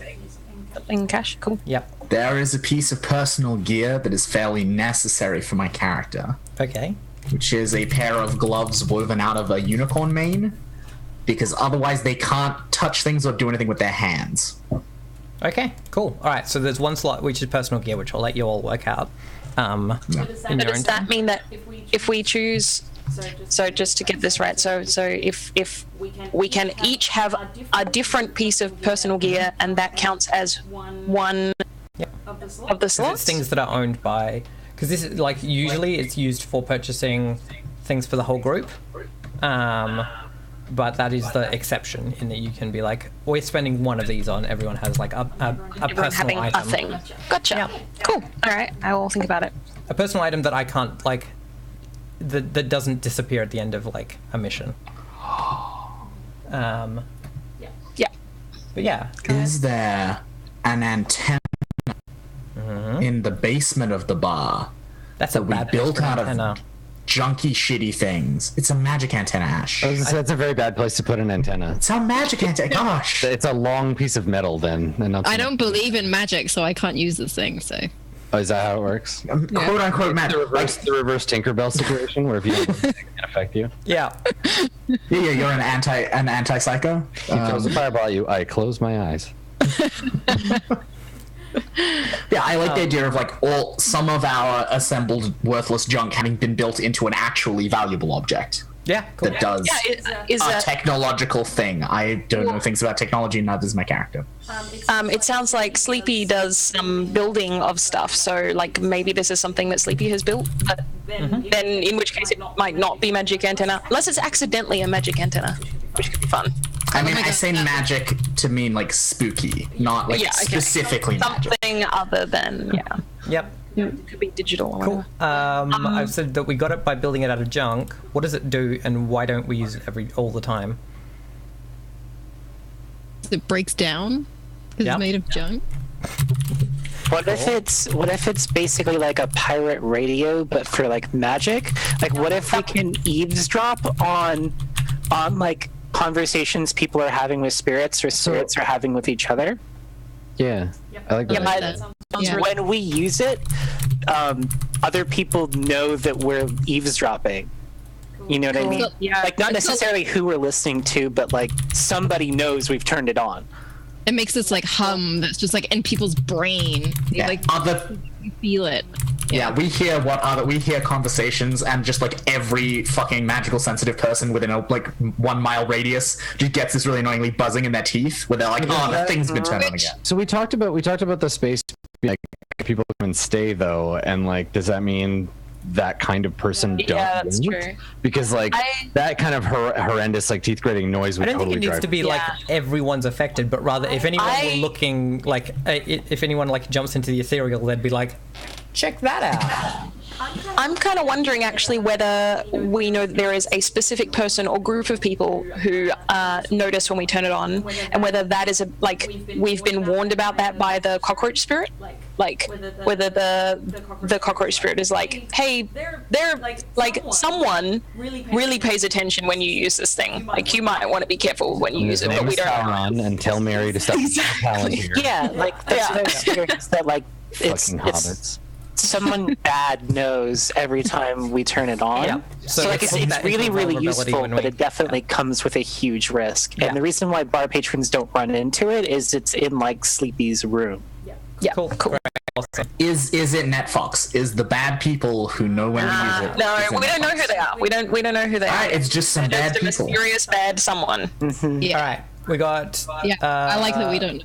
in cash. Cool. Yep. There is a piece of personal gear that is fairly necessary for my character, Okay. which is a pair of gloves woven out of a unicorn mane, because otherwise they can't touch things or do anything with their hands. Okay. Cool. All right. So there's one slot which is personal gear, which I'll let you all work out. In But your does own time. that mean that if we choose, so just to get this right, so if we can each have a different piece of personal gear, and that counts as one of the Because slots? it's things that are owned by. Because this is like usually it's used for purchasing things for the whole group. But that is the exception in that you can be like, we're spending one of these on. Everyone has like a Everyone personal having item. a thing. Gotcha. Cool. All right, I will think about it. A personal item that I can't like. That doesn't disappear at the end of like a mission. Yeah. But yeah. Is there an antenna in the basement of the bar That's a that we bad built place for out an antenna. of junky, shitty things? It's a magic antenna, Ash. That's a very bad place to put an antenna. It's a magic antenna. Gosh. It's a long piece of metal then. And not I don't believe in magic, so I can't use this thing. So Oh, is that how it works? Quote unquote magic. The reverse Tinkerbell situation where if you don't, it can affect you. Yeah. Yeah, you're an anti psycho. He throws a fireball at you. I close my eyes. Yeah, I like the idea of like some of our assembled worthless junk having been built into an actually valuable object. Yeah, cool. That does a technological thing. I don't know things about technology, neither does my character. It sounds like Sleepy does some building of stuff, so like maybe this is something that Sleepy has built, but then in which case it might not be magic antenna, unless it's accidentally a magic antenna, which could be fun. I mean, I say magic to mean like spooky, not like specifically magic. Something other than, Yep. It could be digital or Cool. whatever. I've said that we got it by building it out of junk. What does it do, and why don't we use it all the time? It breaks down because Yep. it's made of junk. What if it's basically like a pirate radio, but for like magic? Like, what if we can eavesdrop on like conversations people are having with spirits or spirits are having with each other? Yeah, I like that. that. When we use it, other people know that we're eavesdropping. You know what I mean? Yeah. Like, not necessarily who we're listening to, but like somebody knows we've turned it on. It makes this like hum that's just like in people's brain. Yeah. Like you feel it. Yeah, we hear conversations, and just like every fucking magical sensitive person within a like 1 mile radius just gets this really annoyingly buzzing in their teeth, where they're like, "Oh, the thing's been turned on again." So we talked about the space, like people come and stay though, and like, does that mean that kind of person don't? Yeah, that's move? true. Because like that kind of horrendous like teeth grating noise would I don't totally think it needs drive. to be like everyone's affected, but rather if anyone were looking like if anyone like jumps into the ethereal, they'd be like, check that out. I'm kind of wondering actually whether we know that there is a specific person or group of people who notice when we turn it on, and whether that is like we've been warned about that by the cockroach spirit, like whether the cockroach spirit is like, hey, they're like someone really pays attention when you use this thing. Like you might want to be careful when you use it, but we don't. Sauron, and tell Mary to stop Exactly. here. Yeah, like that's what I was figuring, is that like it's hobbits. someone bad knows every time we turn it on. Yeah. So like it's that really, into really vulnerability useful, when but we- it definitely comes with a huge risk. Yeah. And the reason why bar patrons don't run into it is it's in like Sleepy's room. Yeah, Cool. Great. Awesome. Is it NetFox? Is the bad people who know when to use it? No, is it we don't know NetFox? who they are. We don't know who they are. Alright, it's just some They're bad just a people. mysterious bad someone. Yeah. All right, we got. Yeah. I like that we don't know.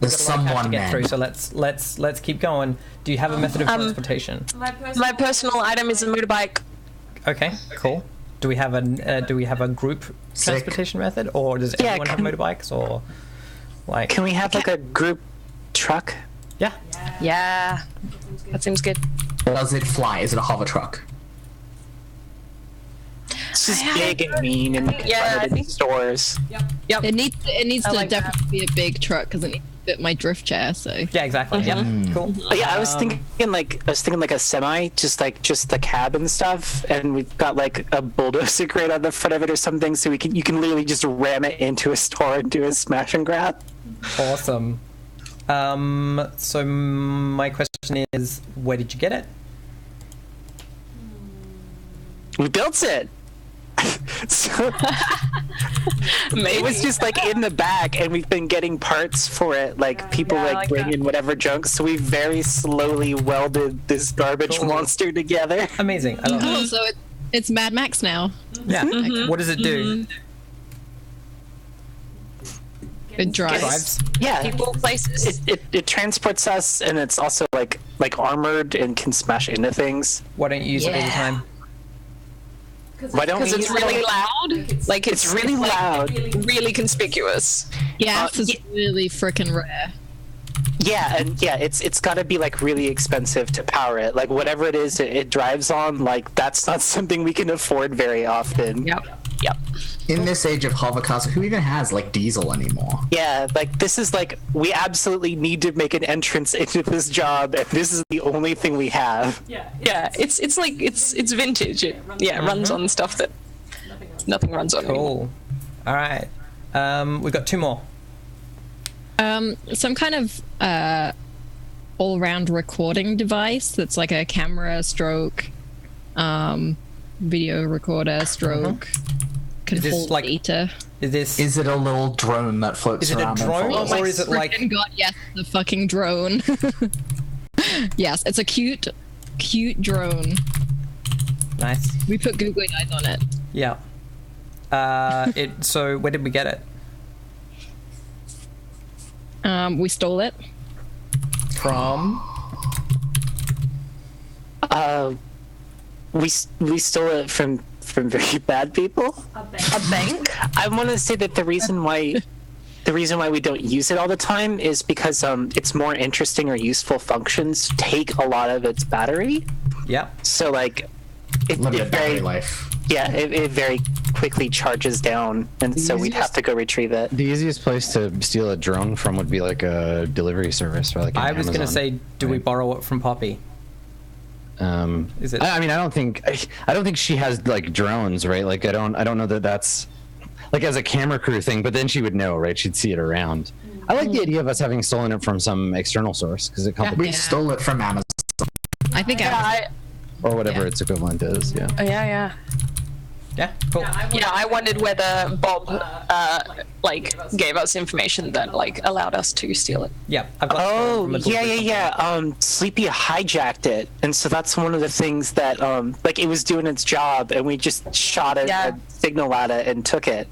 There's have to someone get through, man. so let's keep going. Do you have a method of transportation? My personal item is a motorbike. Okay, cool. Do we have a group Sick. transportation method, or does Yeah, everyone have motorbikes, or like? Can we have like a group truck? Yeah. Yeah, that seems good. Does it fly? Is it a hover truck? It's just big and mean and Yeah, I in think- stores. Yep. It needs to like that. definitely be a big truck because it needs to fit my drift chair. So Yeah, exactly. Yeah. Cool. But yeah, I was thinking like a semi, just the cab and stuff, and we've got like a bulldozer crate on the front of it or something, so you can literally just ram it into a store and do a smash and grab. Awesome. So my question is, where did you get it? We built it. So it was just like in the back, and we've been getting parts for it. Like people bring in whatever junk, so we very slowly welded this garbage Cool. monster together. Amazing. I love it. so it's Mad Max now. Yeah. What does it do? It drives. Drives. Yeah, People, places. it transports us, and it's also like armored and can smash into things. Why don't you use it all the Yeah. time? Why don't we? Because it's use it? really loud. Like It's really loud. really conspicuous. Gas is really freaking rare. Yeah, and yeah, it's got to be like really expensive to power it. Like whatever it is it drives on, like that's not something we can afford very often. Yep. In this age of hovercars, who even has like diesel anymore? Yeah, like this is like we absolutely need to make an entrance into this job, and this is the only thing we have. Yeah, it's like it's vintage. It runs on stuff that nothing runs on anymore. Cool. All right. We've got two more. Some kind of all-round recording device that's like a camera stroke, video recorder stroke. can Is this hold like- data. Is it a little drone that floats Is it a around? drone? and Or is it like- Frickin' God, yes, the fucking drone. Yes, it's a cute drone. Nice. We put googly eyes on it. Yeah. So where did we get it We stole it. from? We stole it from very bad people. A bank? I want to say that the reason why we don't use it all the time is because its more interesting or useful functions take a lot of its battery. Yeah. So like Limited battery very life. yeah, it very quickly charges down, and so we'd have to go retrieve it. The easiest place to steal a drone from would be like a delivery service, or like an I was gonna Amazon, say, do we right? borrow it from Poppy? Is it? I mean, I don't think she has like drones, right? Like, I don't know that that's like as a camera crew thing. But then she would know, right? She'd see it around. I like the idea of us having stolen it from some external source because it complicates We stole it from Amazon. I think or whatever its equivalent is. Yeah. Yeah. Yeah. Cool. Yeah, I wondered whether Bob gave us information that like allowed us to steal it. Yeah. I've got Oh, from a yeah. delivery Sleepy hijacked it, and so that's one of the things that like it was doing its job, and we just shot a signal at it and took it,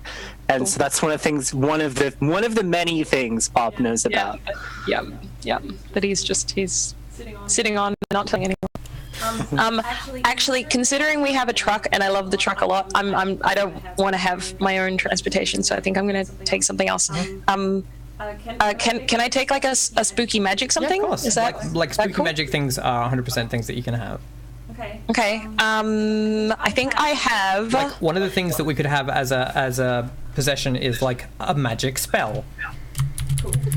and so that's one of the things, one of the many things Bob knows about. Yeah. That he's sitting on and not telling anyone. Actually, considering we have a truck and I love the truck a lot, I don't want to have my own transportation, so I think I'm gonna take something else. Can I take like a spooky magic something? Yeah, of course. Is that like spooky cool? magic things are 100% things that you can have. Okay. I think I have. Like one of the things that we could have as a possession is like a magic spell.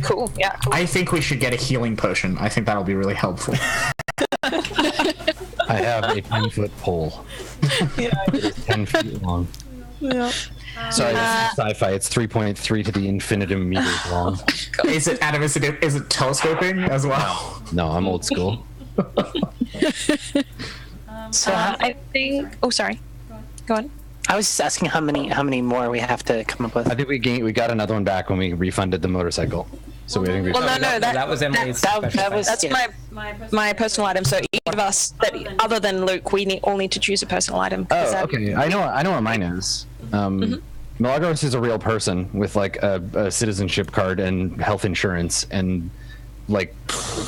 Cool. Yeah. Cool. I think we should get a healing potion. I think that'll be really helpful. I have a 10-foot pole. It is 10 feet long. Yeah. Sorry, it's sci-fi. It's 3.3 to the infinitum meters long. Is it, Adam? Is it telescoping as well? No, I'm old school. So I think. Oh, sorry. Go on. I was just asking how many more we have to come up with. I think we got another one back when we refunded the motorcycle. So we think we. Well, no, that was Emily's special that was effect. That's my personal item. So each of us, other than Luke, we all need to choose a personal item. Oh, okay. I know what mine is. Milagros is a real person with like a citizenship card and health insurance, and like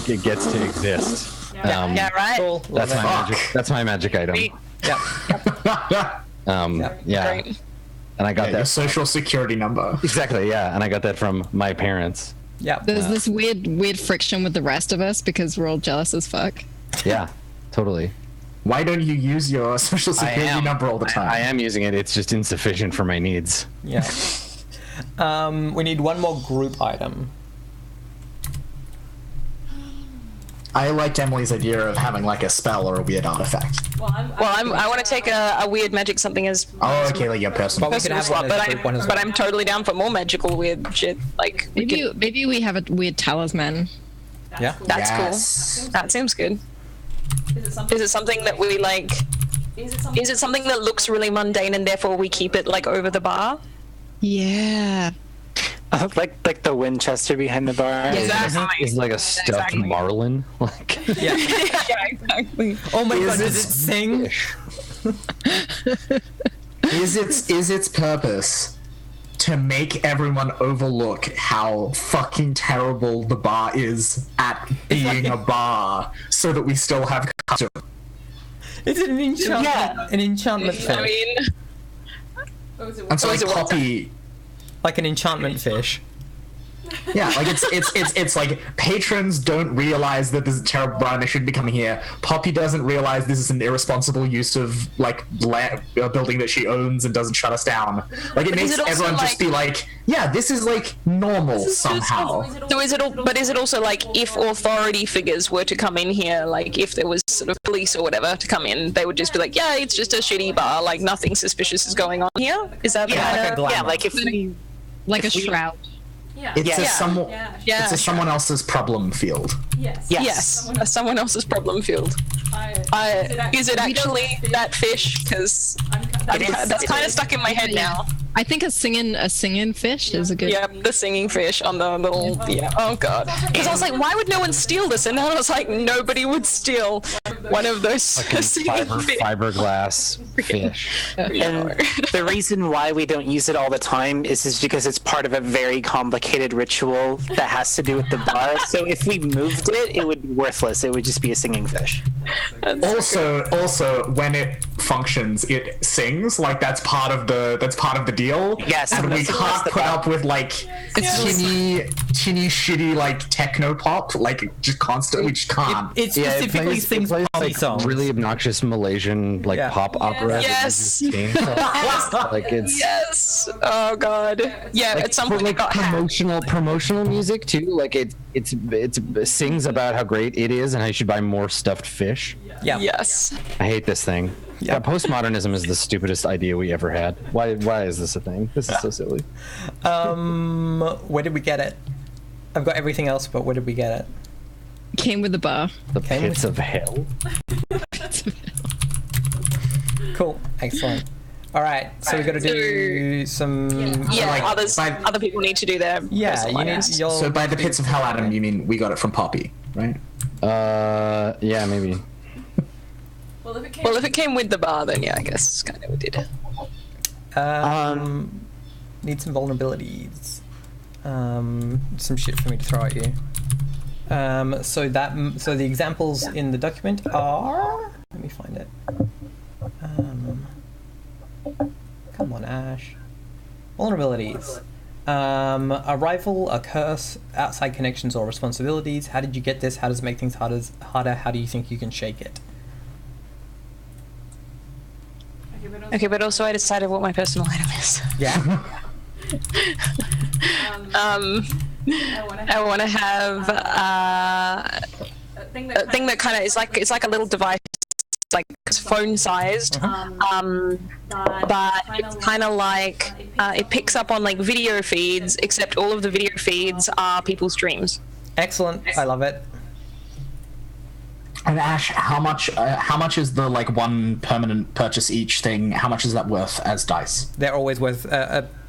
it gets to exist. Yeah, right. Cool. That's my Fuck. magic. That's my magic item. Yeah. Yeah. Great. And I got Your that social security number. exactly. Yeah, and I got that from my parents. Yeah. There's this weird friction with the rest of us because we're all jealous as fuck. Yeah, totally. Why don't you use your social security number all the time? I am using it. It's just insufficient for my needs. Yeah. We need one more group item. I liked Emily's idea of having like a spell or a weird artifact. I want to take a weird magic something as Oh, okay, like your personal. But we could personal have slot, one as a group one as well. I'm totally down for more magical weird shit. Like Maybe we have a weird talisman. Yeah. that's Yes. cool. That seems good. Is it something that we like? Is it something that looks really mundane and therefore we keep it like over the bar? Yeah. like the Winchester behind the bar. Exactly. It's like a stuffed Exactly. marlin. Like Yeah. Yeah, exactly. Oh my Is god, does this- it sing? Is its purpose to make everyone overlook how fucking terrible the bar is at being a bar, so that we still have custom? Is it an enchantment? Yeah. An enchantment fish? I mean, And so Oh, like is it what? Poppy, Like an enchantment fish. yeah, like it's like patrons don't realize that this is a terrible bar and they shouldn't be coming here. Poppy doesn't realize this is an irresponsible use of like a building that she owns and doesn't shut us down. Like it But is makes it also, everyone just like- be like, yeah, this is like normal somehow. so is it also like if authority figures were to come in here, like if there was sort of police or whatever to come in, they would just be like, yeah, it's just a shitty bar, like nothing suspicious is going on here. Is that the Yeah, kind like a of glamour. yeah, like if we Like a shroud. It's Yeah. a someone. Yeah. It's a someone else's problem field. Yes, someone else's problem field. Is it actually that fish? Because It is. that's kind of stuck in my head now. I think a singing fish is a good. Yeah, the singing fish on the little. Yeah. Oh god. Because I was like, why would no one steal this? And then I was like, nobody would steal one of those singing fish. Fiberglass fish. And the reason why we don't use it all the time is because it's part of a very complicated ritual that has to do with the bar. So if we moved it, it would be worthless. It would just be a singing fish. Also, when it functions, it sings. Like that's part of the deal. Yes, and we can't put up with like tinny shitty like techno pop, like just constant. We just can't. It specifically sings plays, poppy like, songs. really obnoxious Malaysian like pop opera. Yes. Like it's Yes. Oh god. Yeah. like, At some for, point, like it got hacked. promotional music too. Like it sings about how great it is and how you should buy more stuffed fish. Yeah. Yes. I hate this thing. Yeah, postmodernism is the stupidest idea we ever had. Why is this a thing? This is so silly. Where did we get it? I've got everything else, but where did we get it? Came with the bar. The pits of hell. Cool. Excellent. All right. So we've got to do some. Yeah. like, other people need to do their. Yeah. You need. So by the pits of hell, Adam, you mean we got it from Poppy, right? Yeah, maybe. Well, if it came with the bar, then yeah, I guess kind of we did. Need some vulnerabilities. Some shit for me to throw at you. So the examples in the document are. Let me find it. Come on, Ash. Vulnerabilities. A rival, a curse, outside connections or responsibilities. How did you get this? How does it make things harder? How do you think you can shake it? Okay, but also I decided what my personal item is. Yeah. I want to have a thing that kind of is like, it's like a little device, like phone sized, but it's kind of like it picks up on like video feeds, except all of the video feeds are people's dreams. Excellent. I love it. And Ash, how much is the like one permanent purchase each thing? How much is that worth as dice? They're always worth.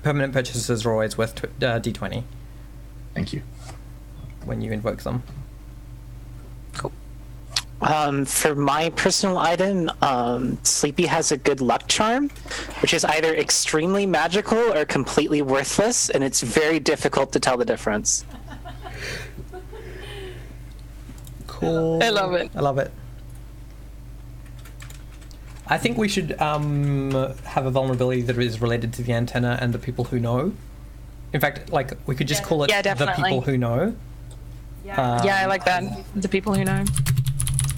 Permanent purchases are always worth D20 Thank you. when you invoke them. Cool. For my personal item, Sleepy has a good luck charm, which is either extremely magical or completely worthless, and it's very difficult to tell the difference. Cool. I love it. I love it. I think we should have a vulnerability that is related to the antenna and the people who know. In fact, like we could just call it the people who know. Yeah, I like that. The people who know.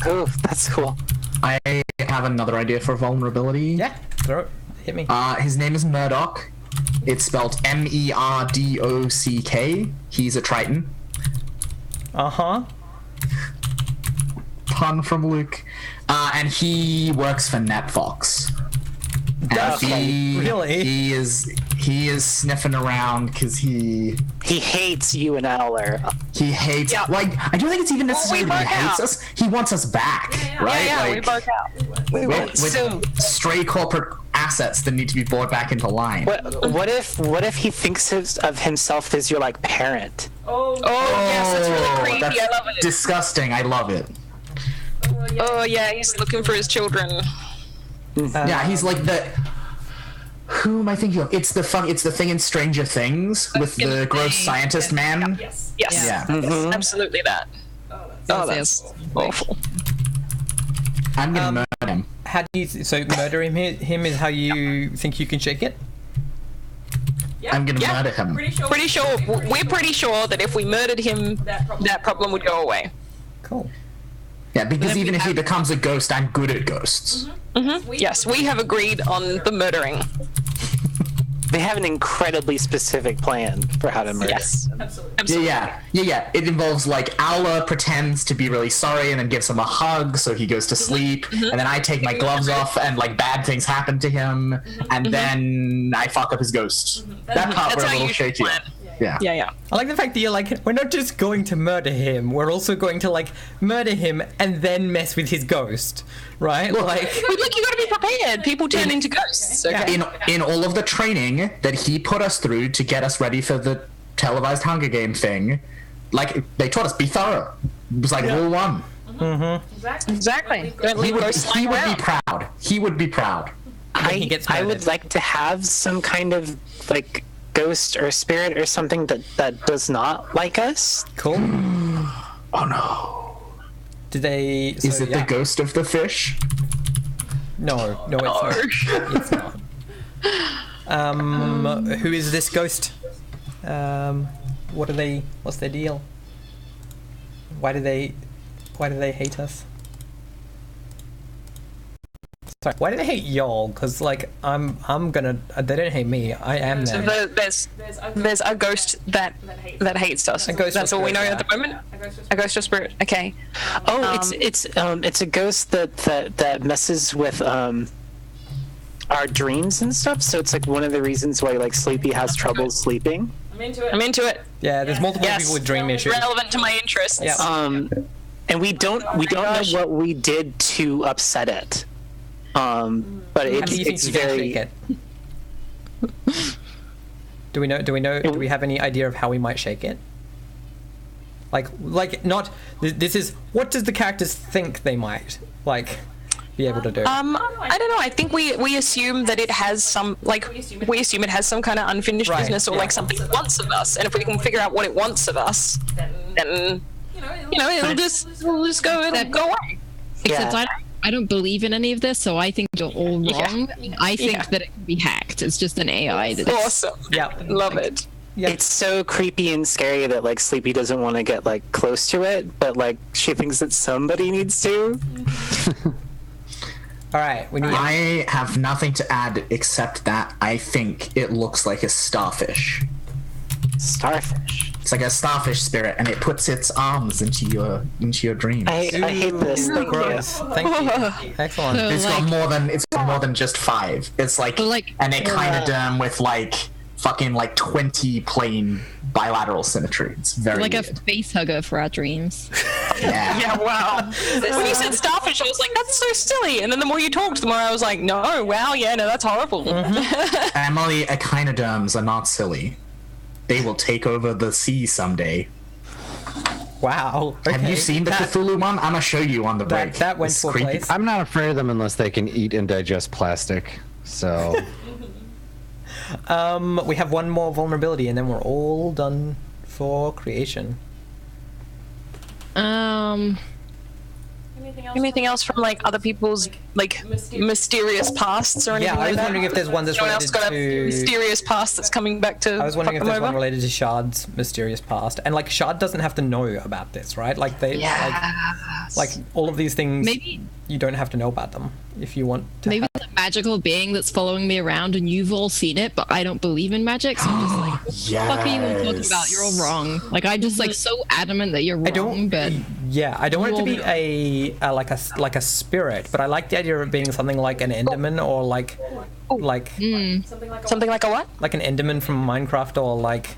Oh, that's cool. I have another idea for a vulnerability. Yeah, throw it. Hit me. His name is Murdoch. It's spelled MERDOCK. He's a Triton. Uh-huh. Pun from Luke. And he works for NetFox. Really? He is sniffing around because he hates you and Owler. He hates like I don't think it's even necessarily that he hates us. He wants us back, right? Yeah, like, we broke out. with stray corporate assets that need to be brought back into line. What if he thinks of himself as your like parent? Oh yes, that's really creepy. That's I love it. disgusting. I love it. Oh yeah, he's looking for his children. Yeah, he's like the. Who am I thinking of? It's the thing in Stranger Things with the gross scientist man. Yes. Yeah. Yes, absolutely that. Oh, that's awful. I'm gonna murder him. How do you so murdering him is how you think you can shake it? I'm gonna murder him. We're pretty sure that if we murdered him, that problem would go away. Cool. Yeah, because even if he becomes a ghost, I'm good at ghosts. Yes, we have agreed on the murdering. They have an incredibly specific plan for how to murder. Yes, absolutely. Yeah. It involves like Aula pretends to be really sorry and then gives him a hug, so he goes to sleep, and then I take my gloves off and like bad things happen to him, and then I fuck up his ghost. That part That's we're a how little you shaky. plan. Yeah. Yeah. I like the fact that you're like, we're not just going to murder him, we're also going to like murder him and then mess with his ghost, right? Like, But look, you got to be prepared. People turn into ghosts. Okay. In all of the training that he put us through to get us ready for the televised Hunger Game thing, like they taught us be thorough. It was like rule 1. Exactly. Don't leave ghosts He lying would be around. proud. He would be proud. he gets I murdered. would like to have some kind of like ghost or spirit or something that does not like us. Cool. Oh no. Do they? Is it the ghost of the fish? No, it's not. Who is this ghost? What are they? What's their deal? Why do they hate us? Sorry, why do they hate y'all? Because like I'm gonna. They don't hate me. I am So them. there's a ghost that hates us. A ghost That's or all we know spirit, at the moment. A ghost or spirit. Okay. Oh, it's a ghost that messes with our dreams and stuff. So it's like one of the reasons why like Sleepy has trouble sleeping. I'm into it. Yeah, there's multiple Yes. people with dream issues. Relevant to my interests. Yeah. And we don't know what we did to upset it. But How it's do you think it's you can very shake it? Do we know? Do we have any idea of how we might shake it? Like not. This is what does the characters think they might like be able to do? I don't know. I think we assume that it has some we assume it has some kind of unfinished Right, business or yeah. like something it wants of us. And if we can figure out what it wants of us, then it'll just go away. Except Yeah. I don't believe in any of this, so I think you're all wrong. I think Yeah. that it can be hacked. It's just an AI. That's Awesome. Yeah. Love it. Yeah. It's so creepy and scary that like Sleepy doesn't want to get like close to it, but like she thinks that somebody needs to. All right. We need. I have nothing to add except that I think it looks like a starfish. Starfish. It's like a starfish spirit, and it puts its arms into your dreams. I hate this. Thank you. Gross. Thank you. Excellent. So, It's like, got more than just 5. It's like, But, like, an echinoderm with like fucking like 20 plane bilateral symmetry. It's very like a weird. face hugger for our dreams. Yeah. Yeah, wow. When you said starfish, I was like, that's so silly. And then the more you talked, the more I was like, no, wow, yeah, no, that's horrible. Emily, echinoderms are not silly. They will take over the sea someday. Wow. Have okay. you seen the Cthulhu one? I'm gonna show you on the break. that went It's to a creepy. place. I'm not afraid of them unless they can eat and digest plastic. So We have one more vulnerability, and then we're all done for creation. Anything else from like other people's like mysterious pasts or anything Yeah, I like was that? wondering if there's one that's Anyone else related got a to. mysterious past that's coming back to I was wondering if fuck there's them one over? related to Shard's mysterious past, and like Shard doesn't have to know about this, right? Like they, like all of these things. Maybe you don't have to know about them if you want to. maybe it's a magical being that's following me around, and you've all seen it, but I don't believe in magic. So I'm just like, what the fuck are you all talking about? You're all wrong. Like I'm just like so adamant that you're wrong. I don't. But Yeah, I don't want it to be Well- a spirit, but I like the idea of it being something like an Enderman or like Something like a what? like an Enderman from Minecraft or like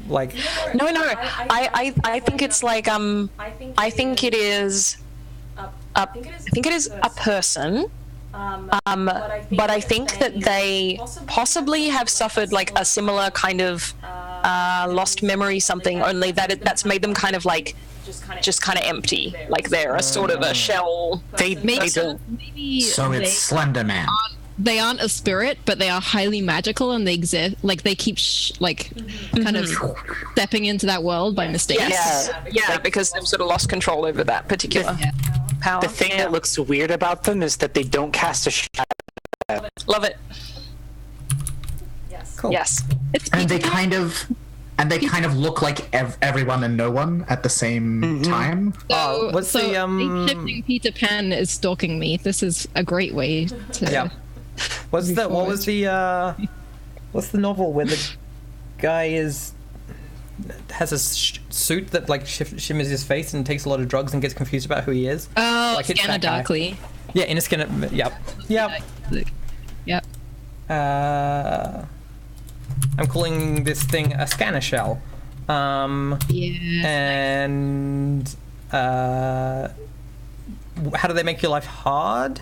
No. I think it's like I think it is I think it is a person. But I think that they possibly have suffered like a similar kind of lost memory something, only that that's made them kind of like just kind of empty, like they're a sort of a shell. They don't. maybe So it's Slender Man. they aren't a spirit, but they are highly magical, and they exist. Like they keep kind of stepping into that world by mistake. Yes. Yeah, because they've sort of lost control over that particular power. The thing that looks weird about them is that they don't cast a shadow. Love it. cool. Yes. And they kind of look like everyone and no one at the same time. So, what's so the, shifting Peter Pan is stalking me. This is a great way to. Yeah. What's the what was the what's the novel where the guy has a suit that like shimmers his face and takes a lot of drugs and gets confused about who he is? Oh, Like, it's Scanner that guy. Darkly. Yeah, in a Skinner. Yep. Yep. Uh, I'm calling this thing a scanner shell. Yes. And how do they make your life hard?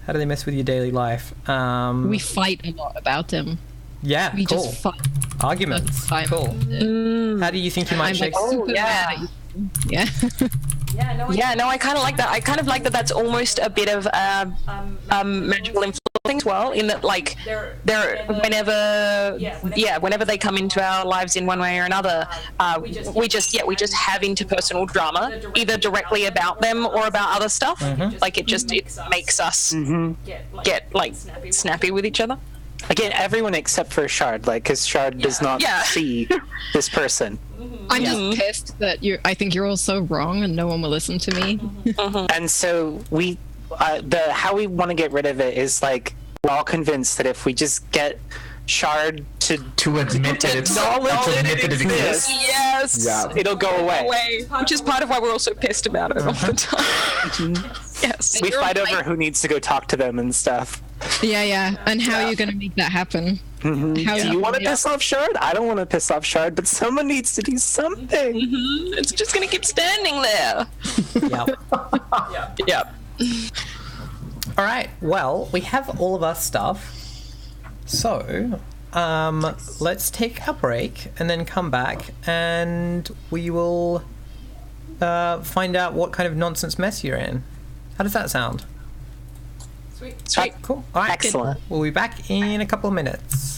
How do they mess with your daily life? We fight a lot about him. Yeah, We cool. just fight. Arguments. Fight. Cool. How do you think you might I'm shake? like super yeah. mad at you. Yeah. Yeah, no, I kind of like that. I kind of like that. That's almost a bit of magical influence as well. In that, like, they're whenever they come into our lives in one way or another, we just have interpersonal drama, either directly about them or about other stuff. Like it makes us get like snappy with each other. Again, everyone except for Shard, like, because Shard does not see this person. I'm just pissed that I think you're all so wrong and no one will listen to me. And so we, how we want to get rid of it is like we're all convinced that if we just get Shard to admit that it exists. Yes. Yeah. it'll go away. Which is part of why we're all so pissed about it all the time. Yes. We fight over who needs to go talk to them and stuff. Yeah. And how are you going to make that happen? How Do you want to piss off Shard? I don't want to piss off Shard, but someone needs to do something. It's just gonna keep standing there. Yep. All right. Well, we have all of our stuff. So, let's take a break and then come back, and we will find out what kind of nonsense mess you're in. How does that sound? Sweet. Cool. All right. Excellent. We'll be back in a couple of minutes.